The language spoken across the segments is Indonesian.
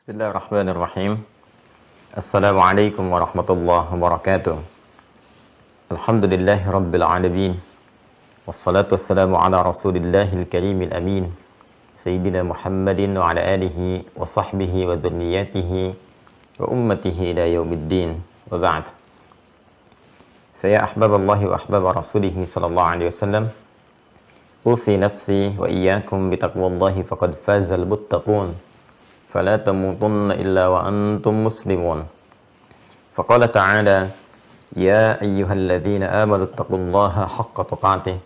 Bismillahirrahmanirrahim. Assalamualaikum warahmatullahi wabarakatuh. Alhamdulillahi rabbil alamin. Wassalatu wassalamu ala rasulillahil karimil amin. Sayyidina Muhammadin wa ala alihi wa sahbihi wa dhurriyyatihi wa ummatihi ila yaumiddin. Wa ba'd. Saya ahbaballahi wa ahbaba rasulihi sallallahu alaihi wasallam. Usi nafsi wa iyyakum bitaqwallahi faqad fazal muttaqun. فلا تموتن إلا وأنتم مسلمون فقال تعالى يا أيها الذين آمنوا اتقوا الله حق تقاته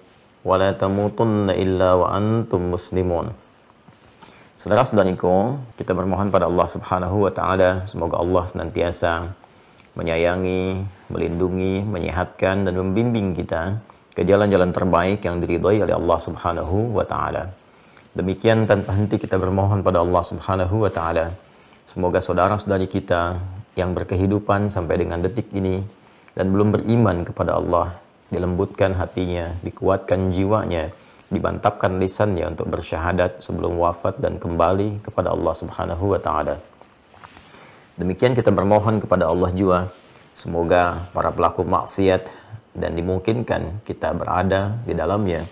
ولا تموتن إلا وأنتم مسلمون. Saudara-saudariku, kita bermohon pada Allah Subhanahu wa taala semoga Allah senantiasa menyayangi, melindungi, menyehatkan dan membimbing kita ke jalan-jalan terbaik yang diridhai oleh Allah Subhanahu wa taala. Demikian tanpa henti kita bermohon pada Allah Subhanahu wa taala. Semoga saudara-saudari kita yang berkehidupan sampai dengan detik ini dan belum beriman kepada Allah, dilembutkan hatinya, dikuatkan jiwanya, dibantapkan lisannya untuk bersyahadat sebelum wafat dan kembali kepada Allah Subhanahu wa taala. Demikian kita bermohon kepada Allah juga, semoga para pelaku maksiat dan dimungkinkan kita berada di dalamnya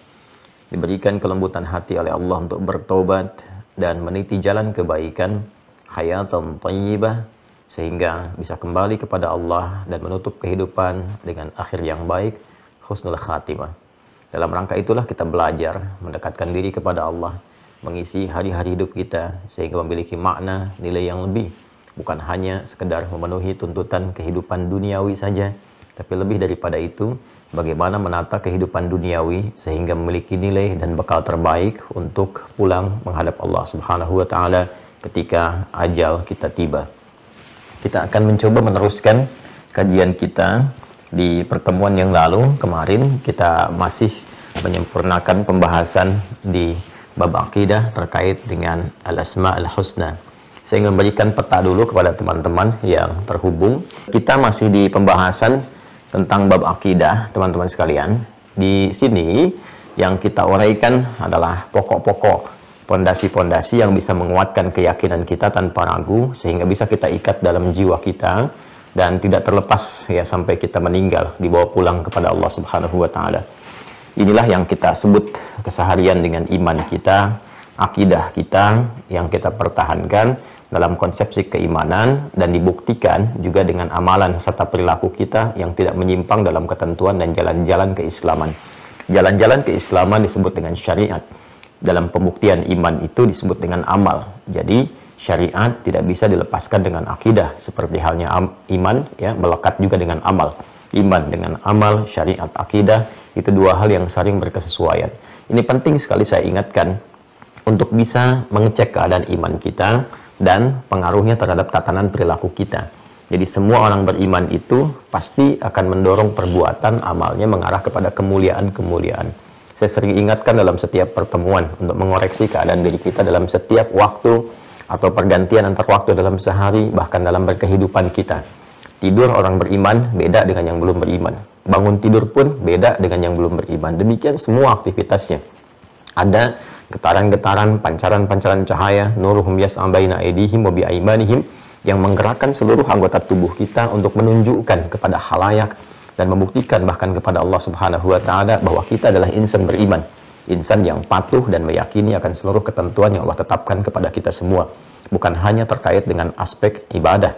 diberikan kelembutan hati oleh Allah untuk bertobat dan meniti jalan kebaikan, hayatan thayyibah, sehingga bisa kembali kepada Allah dan menutup kehidupan dengan akhir yang baik, husnul khatimah. Dalam rangka itulah kita belajar mendekatkan diri kepada Allah, mengisi hari-hari hidup kita sehingga memiliki makna, nilai yang lebih, bukan hanya sekedar memenuhi tuntutan kehidupan duniawi saja, tapi lebih daripada itu, bagaimana menata kehidupan duniawi sehingga memiliki nilai dan bekal terbaik untuk pulang menghadap Allah Subhanahu wa taala ketika ajal kita tiba. Kita akan mencoba meneruskan kajian kita di pertemuan yang lalu. Kemarin kita masih menyempurnakan pembahasan di bab akidah terkait dengan al-asma'ul husna. Saya ingin memberikan peta dulu kepada teman-teman yang terhubung. Kita masih di pembahasan tentang bab akidah, teman-teman sekalian. Di sini yang kita uraikan adalah pokok-pokok, pondasi-pondasi yang bisa menguatkan keyakinan kita tanpa ragu sehingga bisa kita ikat dalam jiwa kita dan tidak terlepas ya sampai kita meninggal, dibawa pulang kepada Allah Subhanahu wa taala. Inilah yang kita sebut keseharian dengan iman kita, akidah kita yang kita pertahankan dalam konsepsi keimanan dan dibuktikan juga dengan amalan serta perilaku kita yang tidak menyimpang dalam ketentuan dan jalan-jalan keislaman. Jalan-jalan keislaman disebut dengan syariat. Dalam pembuktian iman itu disebut dengan amal. Jadi syariat tidak bisa dilepaskan dengan akidah seperti halnya iman ya melekat juga dengan amal. Iman dengan amal, syariat, akidah itu dua hal yang saling berkesesuaian. Ini penting sekali saya ingatkan untuk bisa mengecek keadaan iman kita dan pengaruhnya terhadap tatanan perilaku kita. Jadi semua orang beriman itu pasti akan mendorong perbuatan amalnya mengarah kepada kemuliaan-kemuliaan. Saya sering ingatkan dalam setiap pertemuan untuk mengoreksi keadaan diri kita dalam setiap waktu atau pergantian antar waktu dalam sehari, bahkan dalam berkehidupan kita. Tidur orang beriman beda dengan yang belum beriman. Bangun tidur pun beda dengan yang belum beriman. Demikian semua aktivitasnya. Ada getaran-getaran, pancaran-pancaran cahaya, nuruhum yas'a baina aydihim wa biaimanihim, yang menggerakkan seluruh anggota tubuh kita untuk menunjukkan kepada khalayak dan membuktikan bahkan kepada Allah Subhanahu wa taala bahwa kita adalah insan beriman, insan yang patuh dan meyakini akan seluruh ketentuan yang Allah tetapkan kepada kita semua. Bukan hanya terkait dengan aspek ibadah,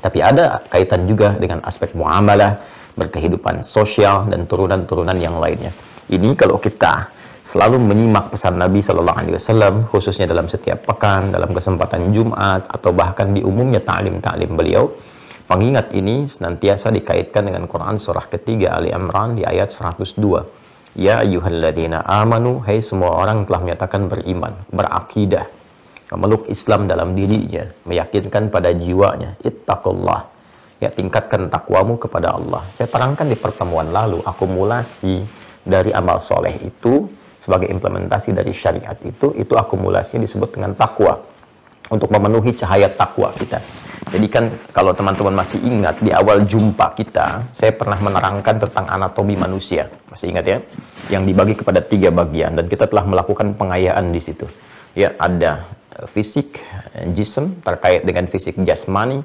tapi ada kaitan juga dengan aspek muamalah, berkehidupan sosial dan turunan-turunan yang lainnya. Ini kalau kita selalu menyimak pesan Nabi Shallallahu Alaihi Wasallam, khususnya dalam setiap pekan, dalam kesempatan Jumat, atau bahkan di umumnya ta'lim-ta'lim beliau, pengingat ini senantiasa dikaitkan dengan Quran surah ketiga Ali Imran di ayat 102. Ya ayyuhalladzina amanu, hai semua orang telah menyatakan beriman, berakidah, memeluk Islam dalam dirinya, meyakinkan pada jiwanya, ittaqullah, ya tingkatkan takwamu kepada Allah. Saya terangkan di pertemuan lalu, akumulasi dari amal soleh itu sebagai implementasi dari syariat itu akumulasinya disebut dengan takwa, untuk memenuhi cahaya takwa kita. Jadi kan kalau teman-teman masih ingat di awal jumpa kita, saya pernah menerangkan tentang anatomi manusia, masih ingat ya, yang dibagi kepada 3 bagian dan kita telah melakukan pengayaan di situ. Ya, ada fisik, jism, terkait dengan fisik jasmani,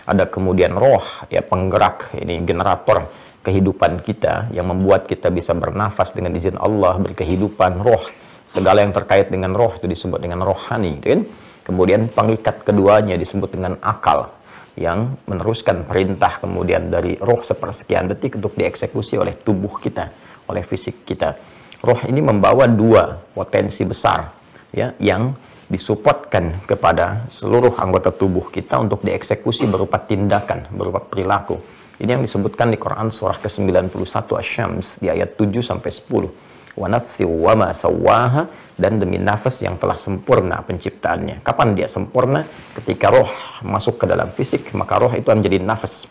ada kemudian roh, ya penggerak, ini generator kehidupan kita yang membuat kita bisa bernafas dengan izin Allah, berkehidupan, roh. Segala yang terkait dengan roh itu disebut dengan rohani, gitu kan? Kemudian pengikat keduanya disebut dengan akal, yang meneruskan perintah kemudian dari roh sepersekian detik untuk dieksekusi oleh tubuh kita, oleh fisik kita. Roh ini membawa dua potensi besar, ya, yang disupportkan kepada seluruh anggota tubuh kita untuk dieksekusi berupa tindakan, berupa perilaku. Ini yang disebutkan di Quran surah ke-91 Asy-Syams di ayat 7 sampai 10. Wa nafsi wa ma sawwaha, dan demi nafas yang telah sempurna penciptaannya. Kapan dia sempurna? Ketika roh masuk ke dalam fisik, maka roh itu menjadi nafas.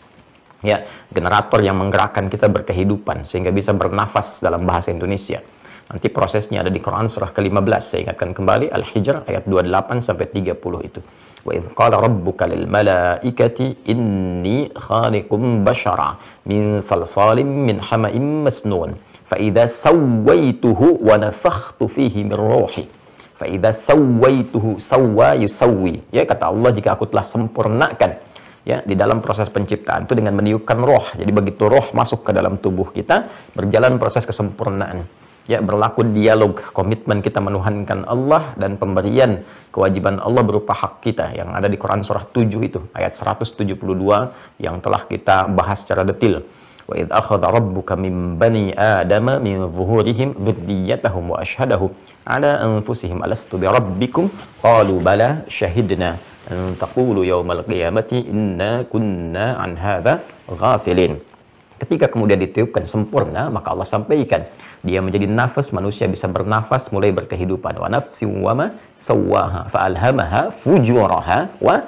Ya, generator yang menggerakkan kita berkehidupan sehingga bisa bernafas dalam bahasa Indonesia. Nanti prosesnya ada di Quran surah ke-15. Saya ingatkan kembali Al-Hijr ayat 28 sampai 30 itu. Wa idz qala rabbuka lil malaikati inni khaliqum bashara min salsalin min hama'in masnun fa idza sawaituhu wa nafakhtu fihi min ruhi fa idza sawaituhu sawwa yusawwi. Ya, kata Allah, jika aku telah sempurnakan, ya, di dalam proses penciptaan itu dengan meniupkan roh. Jadi begitu roh masuk ke dalam tubuh kita, berjalan proses kesempurnaan. Ya, berlaku dialog, komitmen kita menuhankan Allah dan pemberian kewajiban Allah berupa hak kita yang ada di Quran surah 7 itu, ayat 172 yang telah kita bahas secara detail. Wa idz akhadha rabbuka min bani adama min zuhurihim dzurriyyatahum wa asyhadahum ala anfusihim alastu bi rabbikum qalu bala syahidna an taqulu yaumal qiyamati inna kunna an hadza ghafilin. Ketika kemudian ditiupkan sempurna, maka Allah sampaikan, dia menjadi nafas, manusia bisa bernafas, mulai berkehidupan. Wa nafsi wa ma sawwaha fa alhamaha fujuraha wa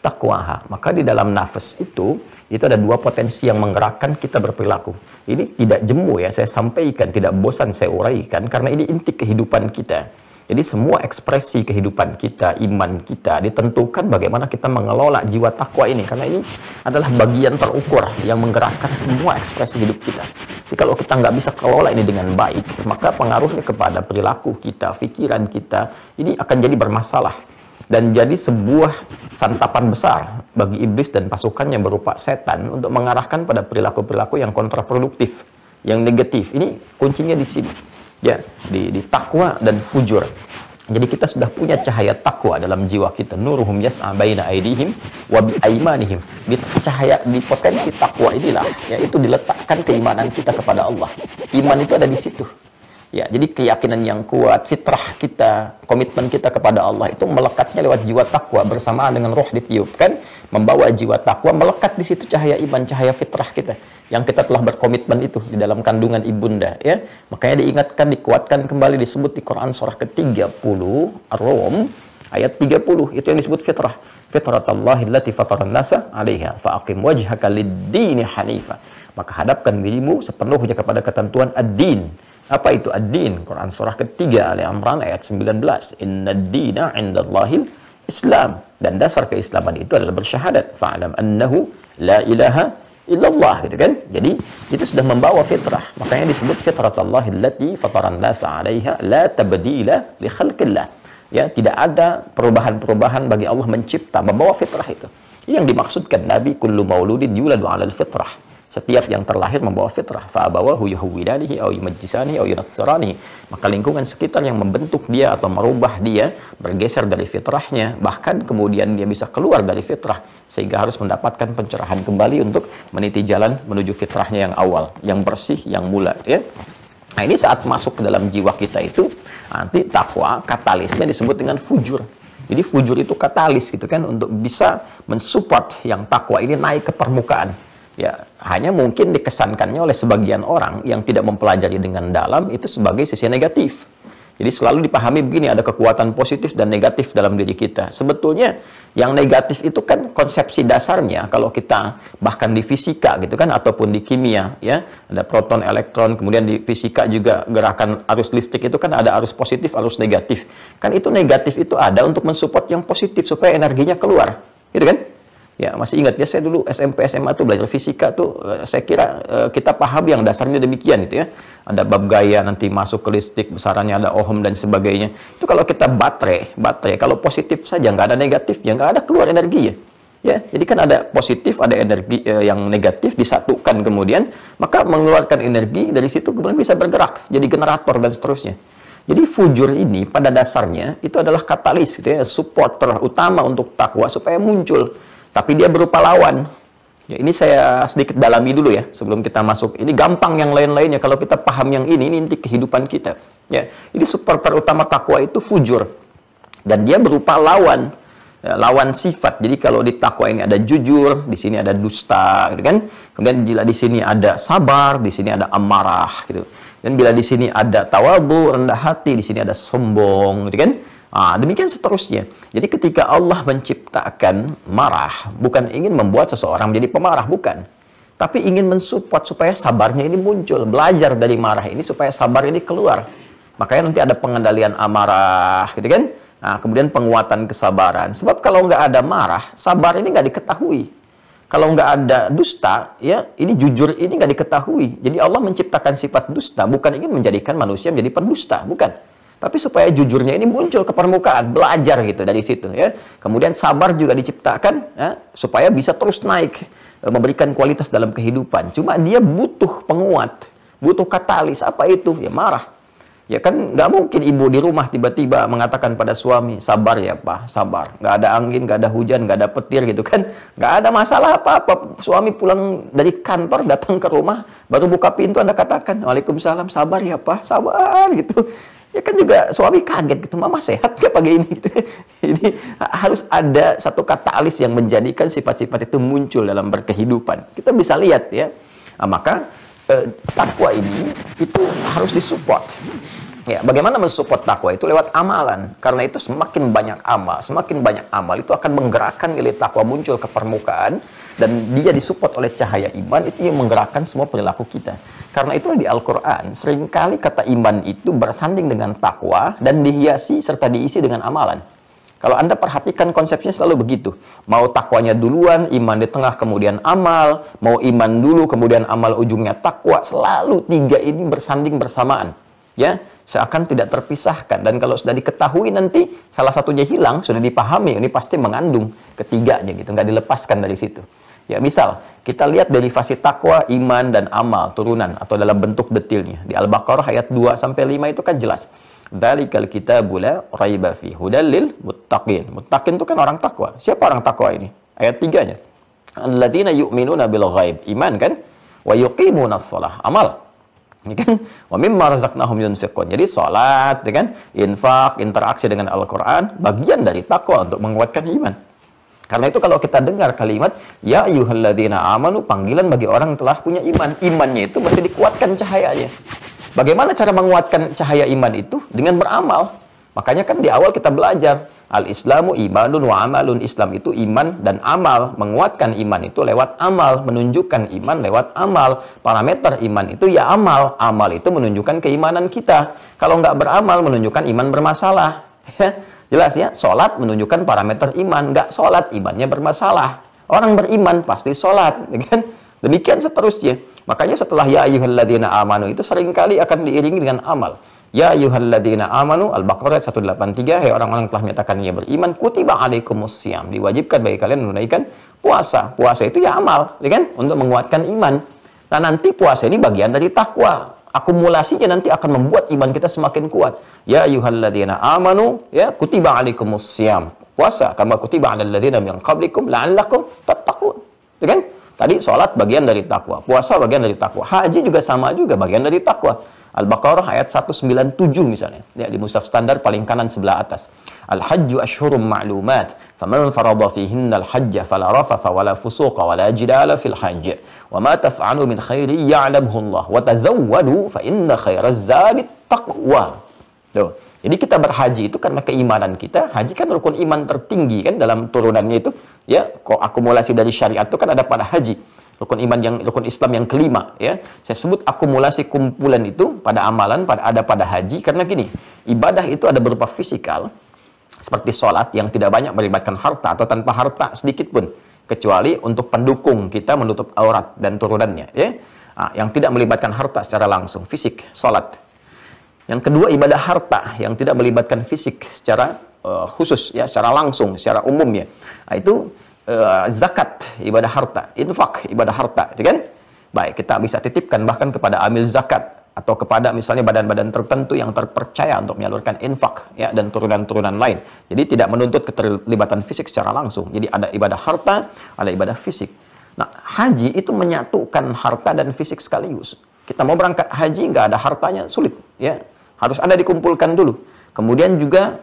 taqwaha. Maka di dalam nafas itu ada dua potensi yang menggerakkan kita berperilaku. Ini tidak jemu, ya, saya sampaikan, tidak bosan saya uraikan, karena ini inti kehidupan kita. Jadi semua ekspresi kehidupan kita, iman kita, ditentukan bagaimana kita mengelola jiwa takwa ini. Karena ini adalah bagian terukur yang menggerakkan semua ekspresi hidup kita. Jadi kalau kita nggak bisa kelola ini dengan baik, maka pengaruhnya kepada perilaku kita, pikiran kita, ini akan jadi bermasalah. Dan jadi sebuah santapan besar bagi iblis dan pasukannya berupa setan untuk mengarahkan pada perilaku-perilaku yang kontraproduktif, yang negatif. Ini kuncinya di sini. Ya, di takwa dan fujur. Jadi kita sudah punya cahaya takwa dalam jiwa kita. Nuruhum yas'a baina aydihim wa bi aymanihim. Di cahaya, di potensi takwa inilah, yaitu diletakkan keimanan kita kepada Allah. Iman itu ada di situ. Ya, jadi keyakinan yang kuat, fitrah kita, komitmen kita kepada Allah itu melekatnya lewat jiwa takwa bersamaan dengan roh ditiupkan, membawa jiwa takwa melekat di situ cahaya iman, cahaya fitrah kita yang kita telah berkomitmen itu di dalam kandungan ibunda, ya. Makanya diingatkan, dikuatkan kembali, disebut di Quran surah ke-30 Ar-Rum ayat 30, itu yang disebut fitrah. Fitratallahi allati fataran nasa 'alaiha fa'aqim wajhaka lid-dini hanifa. Maka hadapkan dirimu sepenuhnya kepada ketentuan ad-din. Apa itu ad-din? Quran surah ketiga Ali Imran ayat 19. Innad dina 'indallahil Islam. Dan dasar keislaman itu adalah bersyahadat. Fa'lam annahu la ilaha illallah, gitu kan? Jadi itu sudah membawa fitrah. Makanya disebut fitratallahi allati fataran nasa 'alaiha la tabdila li khalqillah. Ya, tidak ada perubahan-perubahan bagi Allah mencipta, membawa fitrah itu. Yang dimaksudkan Nabi, kullu mauludin yuladu 'alal fitrah. Setiap yang terlahir membawa fitrah. Fa'abawahu yuhawwidanihi aw yumajjisanihi aw yunassiranihi. Maka lingkungan sekitar yang membentuk dia atau merubah dia, bergeser dari fitrahnya, bahkan kemudian dia bisa keluar dari fitrah sehingga harus mendapatkan pencerahan kembali untuk meniti jalan menuju fitrahnya yang awal, yang bersih, yang mula, ya. Nah, ini saat masuk ke dalam jiwa kita itu, nanti takwa katalisnya disebut dengan fujur. Jadi fujur itu katalis, gitu kan, untuk bisa mensupport yang takwa ini naik ke permukaan. Ya, hanya mungkin dikesankannya oleh sebagian orang yang tidak mempelajari dengan dalam itu sebagai sisi negatif. Jadi selalu dipahami begini, ada kekuatan positif dan negatif dalam diri kita. Sebetulnya yang negatif itu kan konsepsi dasarnya, kalau kita bahkan di fisika gitu kan, ataupun di kimia, ya, ada proton, elektron, kemudian di fisika juga gerakan arus listrik itu kan ada arus positif, arus negatif. Kan itu negatif itu ada untuk mensupport yang positif supaya energinya keluar, gitu kan? Ya, masih ingat ya, saya dulu SMP SMA tuh belajar fisika tuh, saya kira kita paham yang dasarnya demikian gitu ya. Ada bab gaya, nanti masuk ke listrik, besarannya ada ohm dan sebagainya. Itu kalau kita baterai kalau positif saja, nggak ada negatif, ya nggak ada keluar energi ya. Ya, jadi kan ada positif, ada energi yang negatif disatukan kemudian, maka mengeluarkan energi dari situ kemudian bisa bergerak, jadi generator dan seterusnya. Jadi fujur ini pada dasarnya itu adalah katalis, gitu ya, supporter utama untuk takwa supaya muncul. Tapi dia berupa lawan. Ya, ini saya sedikit dalami dulu ya sebelum kita masuk. Ini gampang yang lain-lainnya kalau kita paham yang ini inti kehidupan kita. Ya, ini supporter utama takwa itu fujur. Dan dia berupa lawan. Ya, lawan sifat. Jadi kalau di takwa ini ada jujur, di sini ada dusta, gitu kan? Kemudian bila di sini ada sabar, di sini ada amarah, gitu. Dan bila di sini ada tawadhu, rendah hati, di sini ada sombong, gitu kan? Demikian seterusnya. Jadi ketika Allah menciptakan marah, bukan ingin membuat seseorang menjadi pemarah, bukan. Tapi ingin mensupport supaya sabarnya ini muncul. Belajar dari marah ini supaya sabar ini keluar. Makanya nanti ada pengendalian amarah, gitu kan? Kemudian penguatan kesabaran. Sebab kalau nggak ada marah, sabar ini nggak diketahui. Kalau nggak ada dusta, ya ini jujur ini nggak diketahui. Jadi Allah menciptakan sifat dusta, bukan ingin menjadikan manusia menjadi pendusta, bukan. Tapi supaya jujurnya ini muncul ke permukaan, belajar gitu dari situ ya. Kemudian sabar juga diciptakan ya, supaya bisa terus naik, memberikan kualitas dalam kehidupan. Cuma dia butuh penguat, butuh katalis. Apa itu? Ya marah. Ya kan nggak mungkin ibu di rumah tiba-tiba mengatakan pada suami, sabar ya Pak, sabar. Nggak ada angin, nggak ada hujan, nggak ada petir gitu kan. Nggak ada masalah apa-apa. Suami pulang dari kantor, datang ke rumah, baru buka pintu Anda katakan, Waalaikumsalam, sabar ya Pak, sabar gitu. Ya kan juga suami kaget gitu, Mama sehat nggak pagi ini gitu. Ini harus ada satu katalis yang menjadikan sifat-sifat itu muncul dalam berkehidupan. Kita bisa lihat ya. Maka takwa ini itu harus disupport. Ya, bagaimana mensupport takwa itu lewat amalan. Karena itu semakin banyak amal itu akan menggerakkan nilai takwa muncul ke permukaan dan dia disupport oleh cahaya iman, itu yang menggerakkan semua perilaku kita. Karena itu di Al-Qur'an seringkali kata iman itu bersanding dengan takwa dan dihiasi serta diisi dengan amalan. Kalau Anda perhatikan konsepnya selalu begitu. Mau takwanya duluan, iman di tengah, kemudian amal. Mau iman dulu, kemudian amal, ujungnya takwa. Selalu tiga ini bersanding bersamaan. Ya, seakan tidak terpisahkan. Dan kalau sudah diketahui nanti salah satunya hilang, sudah dipahami, ini pasti mengandung ketiganya gitu, nggak dilepaskan dari situ. Ya, misal kita lihat derivasi takwa, iman dan amal turunan atau dalam bentuk detilnya. Di Al-Baqarah ayat 2 sampai 5 itu kan jelas. Dzalikal kitabu la raiba fi hudal lil muttaqin. Muttaqin itu kan orang takwa. Siapa orang takwa ini? Ayat 3-nya. Alladzina yu'minuna bil ghaib. Iman kan? Wa yuqimunas shalah. Amal. Ini kan wa mimma razaqnahum yunfiqun. Jadi salat, ya kan? Infak, interaksi dengan Al-Qur'an bagian dari takwa untuk menguatkan iman. Karena itu kalau kita dengar kalimat ya ayyuhalladzina amanu, panggilan bagi orang yang telah punya iman. Imannya itu mesti dikuatkan cahayanya. Bagaimana cara menguatkan cahaya iman itu? Dengan beramal. Makanya kan di awal kita belajar al-islamu imanun wa amalun. Islam itu iman dan amal. Menguatkan iman itu lewat amal, menunjukkan iman lewat amal. Parameter iman itu ya amal. Amal itu menunjukkan keimanan kita. Kalau nggak beramal menunjukkan iman bermasalah. Jelas ya, sholat menunjukkan parameter iman. Nggak sholat, imannya bermasalah. Orang beriman pasti sholat, ya kan? Demikian seterusnya. Makanya setelah ya ayyuhalladzina amanu itu seringkali akan diiringi dengan amal. Ya ayyuhalladzina amanu, Al-Baqarah 183, hai orang-orang yang telah menyatakan ia beriman, kutiba alaikumussyam, diwajibkan bagi kalian menunaikan puasa. Puasa itu ya amal, ya kan? Untuk menguatkan iman. Nah, nanti puasa ini bagian dari takwa. Akumulasinya nanti akan membuat iman kita semakin kuat. Ya ayyuhalladzina amanu, ya kutiba alaikumussyam. Puasa kama kutiba alal ladzina min qablikum la'allakum tattaqun. Ya kan? Tadi salat bagian dari takwa, puasa bagian dari takwa. Haji juga sama juga bagian dari takwa. Al-Baqarah ayat 197 misalnya. Ya, di mushaf standar paling kanan sebelah atas. Al-hajju asyhurum ma'lumat, faman farada fihinna al-hajja fala rafatha wala fusuqa wala jidala fil hajj. Wa ma taf'alu min khairi ya'lamhu Allah wa tazawwadu fa inna khairaz zadi taqwa. Tuh. Jadi kita berhaji itu karena keimanan kita. Haji kan rukun iman tertinggi kan dalam turunannya itu. Ya, kok akumulasi dari syariat itu kan ada pada haji. Rukun Islam yang kelima ya. Saya sebut akumulasi kumpulan itu pada amalan ada pada haji karena gini, ibadah itu ada berupa fisikal seperti sholat yang tidak banyak melibatkan harta atau tanpa harta sedikit pun. kecuali untuk pendukung kita menutup aurat dan turunannya, ya. Yang tidak melibatkan harta secara langsung, fisik, salat. Yang kedua, ibadah harta yang tidak melibatkan fisik secara khusus, ya, secara langsung, secara umum, ya. Itu zakat, ibadah harta, infak, ibadah harta, gitu kan? Baik, kita bisa titipkan bahkan kepada amil zakat atau kepada misalnya badan-badan tertentu yang terpercaya untuk menyalurkan infak, ya, dan turunan-turunan lain. Jadi tidak menuntut keterlibatan fisik secara langsung. Jadi ada ibadah harta, ada ibadah fisik. Nah, haji itu menyatukan harta dan fisik sekaligus. Kita mau berangkat haji, nggak ada hartanya, sulit, ya. Harus ada dikumpulkan dulu. Kemudian juga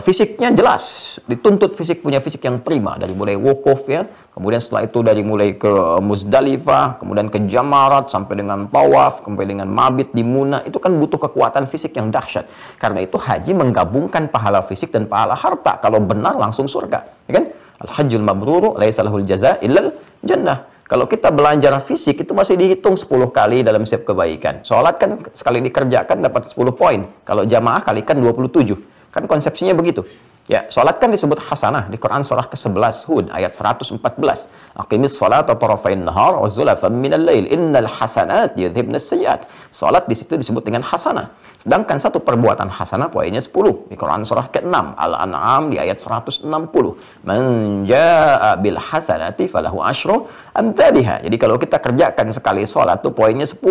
fisiknya jelas, dituntut punya fisik yang prima, dari mulai wukuf, ya. Kemudian setelah itu dari mulai ke Muzdalifah, kemudian ke Jamarat, sampai dengan tawaf, sampai dengan mabit di Muna, itu kan butuh kekuatan fisik yang dahsyat. Karena itu haji menggabungkan pahala fisik dan pahala harta. Kalau benar langsung surga, ya kan? Al-hajjul mabruru laisa lahul jazaa illal jannah. Kalau kita belajar fisik itu masih dihitung 10 kali dalam setiap kebaikan. Sholat kan sekali dikerjakan dapat 10 poin. Kalau jamaah kalikan 27. Kan konsepsinya begitu. Ya, salat kan disebut hasanah di Quran surah ke-11 Hud ayat 114. Aqimis salata tarafain nahar wa zulafan minal lail innal hasanat yudhibnas sayyiat. Salat di situ disebut dengan hasanah. Sedangkan satu perbuatan hasanah poinnya 10 di Quran surah ke-6 Al-An'am di ayat 160. Man jaa bil hasanati falahu asyru amsalha. Jadi kalau kita kerjakan sekali salat tuh poinnya 10.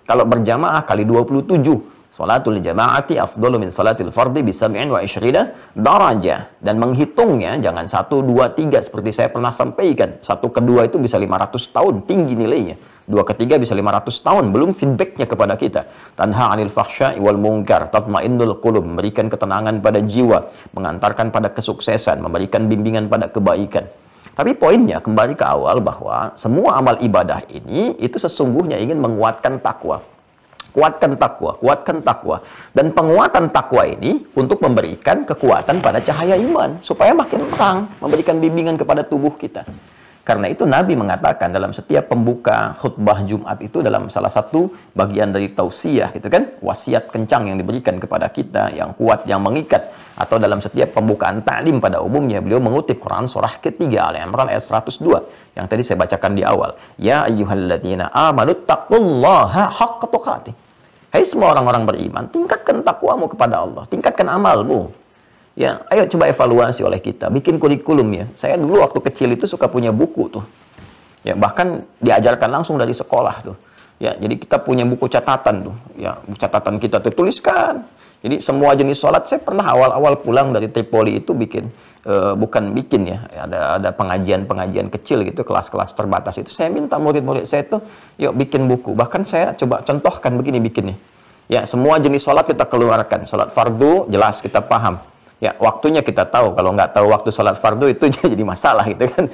Kalau berjamaah kali 27. Salatul jama'ati afdalu min salatil fardi bi 27 darajah. Dan menghitungnya jangan 1, 2, 3 seperti saya pernah sampaikan. 1 ke 2 itu bisa 500 tahun tinggi nilainya. 2 ke 3 bisa 500 tahun, belum feedbacknya kepada kita. Tanha 'anil fahsya'i wal munkar, tatmainnul qulub, memberikan ketenangan pada jiwa, mengantarkan pada kesuksesan, memberikan bimbingan pada kebaikan. Tapi poinnya kembali ke awal bahwa semua amal ibadah ini itu sesungguhnya ingin menguatkan takwa. Kuatkan takwa, kuatkan takwa. Dan penguatan takwa ini untuk memberikan kekuatan pada cahaya iman. Supaya makin terang, memberikan bimbingan kepada tubuh kita. Karena itu Nabi mengatakan dalam setiap pembuka khutbah Jumat itu dalam salah satu bagian dari tausiah, gitu kan, wasiat kencang yang diberikan kepada kita, yang kuat, yang mengikat. Atau dalam setiap pembukaan ta'lim pada umumnya, beliau mengutip Quran surah ketiga Al-Imran ayat 102 yang tadi saya bacakan di awal. Ya ayyuhalladzina amanu taqullaha haqqa tuqatih. Hai semua orang-orang beriman, tingkatkan takwamu kepada Allah, tingkatkan amalmu. Ya, ayo coba evaluasi oleh kita, bikin kurikulum, ya. Saya dulu waktu kecil itu suka punya buku tuh. Ya, bahkan diajarkan langsung dari sekolah tuh. Ya, jadi kita punya buku catatan tuh. Ya, catatan kita tuh tuliskan. Jadi semua jenis sholat, saya pernah awal-awal pulang dari Tripoli itu bikin, bukan bikin, ya, ada pengajian-pengajian kecil gitu, kelas-kelas terbatas itu. Saya minta murid-murid saya tuh, yuk bikin buku. Bahkan saya coba contohkan begini bikinnya. Ya, semua jenis sholat kita keluarkan. Sholat fardu jelas kita paham. Ya, waktunya kita tahu. Kalau nggak tahu waktu sholat fardu itu jadi masalah, gitu kan.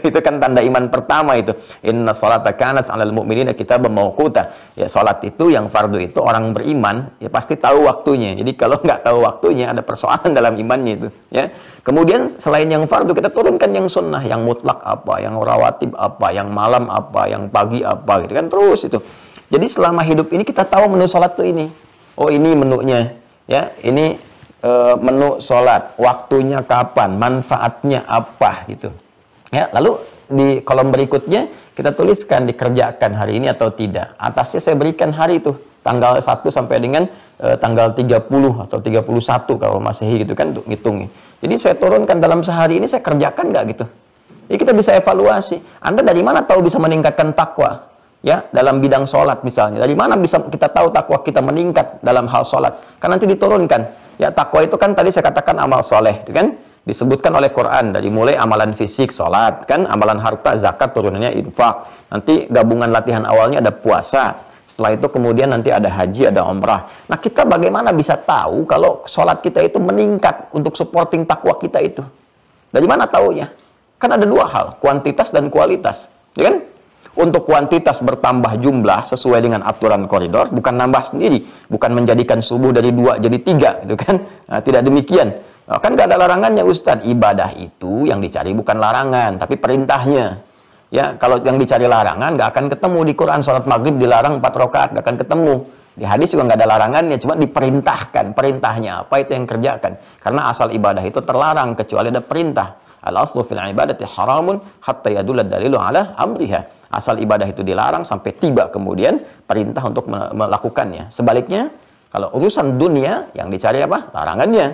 Itu kan tanda iman pertama itu. Inna sholata kanat 'alal mu'minina kitaban mawquta. Ya, sholat itu yang fardu itu orang beriman ya pasti tahu waktunya. Jadi kalau nggak tahu waktunya ada persoalan dalam imannya itu, ya. Kemudian selain yang fardu kita turunkan yang sunnah, yang mutlak apa, yang rawatib apa, yang malam apa, yang pagi apa, gitu kan, terus itu. Jadi selama hidup ini kita tahu menu sholat tuh ini. Oh, ini menunya, ya. Ini menu sholat, waktunya kapan, manfaatnya apa, gitu. Ya, lalu di kolom berikutnya kita tuliskan dikerjakan hari ini atau tidak. Atasnya saya berikan hari itu, tanggal 1 sampai dengan tanggal 30 atau 31 kalau Masehi, gitu kan, untuk ngitungnya. Jadi saya turunkan dalam sehari ini saya kerjakan nggak, gitu. Jadi kita bisa evaluasi. Anda dari mana tahu bisa meningkatkan takwa? Ya, dalam bidang sholat misalnya. Dari mana bisa kita tahu takwa kita meningkat dalam hal sholat? Kan nanti diturunkan. Ya, takwa itu kan tadi saya katakan amal soleh, kan? Disebutkan oleh Quran dari mulai amalan fisik, sholat, kan? Amalan harta, zakat, turunannya infak. Nanti gabungan latihan awalnya ada puasa. Setelah itu kemudian nanti ada haji, ada umrah. Nah, kita bagaimana bisa tahu kalau sholat kita itu meningkat untuk supporting takwa kita itu? Dari mana taunya? Kan ada dua hal, kuantitas dan kualitas, ya kan? Untuk kuantitas bertambah jumlah sesuai dengan aturan koridor, bukan nambah sendiri, bukan menjadikan subuh dari 2 jadi 3, gitu kan? Nah, tidak demikian. Nah, kan nggak ada larangannya, Ustadz. Ibadah itu yang dicari bukan larangan, tapi perintahnya. Ya, kalau yang dicari larangan nggak akan ketemu di Quran. Sholat maghrib dilarang 4 rakaat, nggak akan ketemu. Di hadis juga nggak ada larangannya, cuma diperintahkan. Perintahnya apa itu yang kerjakan? Karena asal ibadah itu terlarang kecuali ada perintah. Al-aslu fil ibadati haramun hatta yadulla dalilu ala amriha. Asal ibadah itu dilarang sampai tiba kemudian perintah untuk melakukannya. Sebaliknya, kalau urusan dunia yang dicari apa? Larangannya.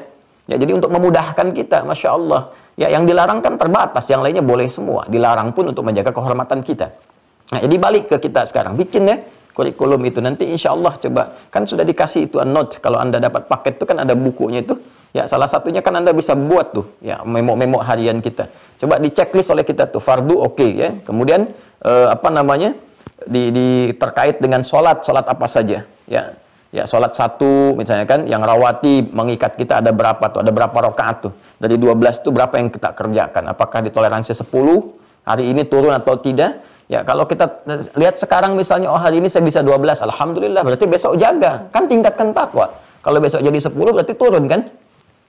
Ya, jadi untuk memudahkan kita, Masya Allah. Ya, yang dilarang kan terbatas, yang lainnya boleh semua. Dilarang pun untuk menjaga kehormatan kita. Nah, jadi balik ke kita sekarang. Bikin ya kurikulum itu. Nanti insya Allah coba. Kan sudah dikasih itu note. Kalau Anda dapat paket itu kan ada bukunya itu. Ya, salah satunya kan Anda bisa buat tuh. Ya, memo-memo harian kita. Coba di checklist oleh kita tuh. Fardu oke, ya. Kemudian terkait dengan sholat apa saja. Ya. Ya, sholat satu misalnya kan, yang rawati mengikat kita ada berapa tuh, ada berapa rakaat tuh. Dari 12 itu berapa yang kita kerjakan? Apakah ditoleransi 10? Hari ini turun atau tidak? Ya, kalau kita lihat sekarang misalnya, oh hari ini saya bisa 12, alhamdulillah, berarti besok jaga. Kan tingkatkan takwa. Kalau besok jadi 10 berarti turun kan?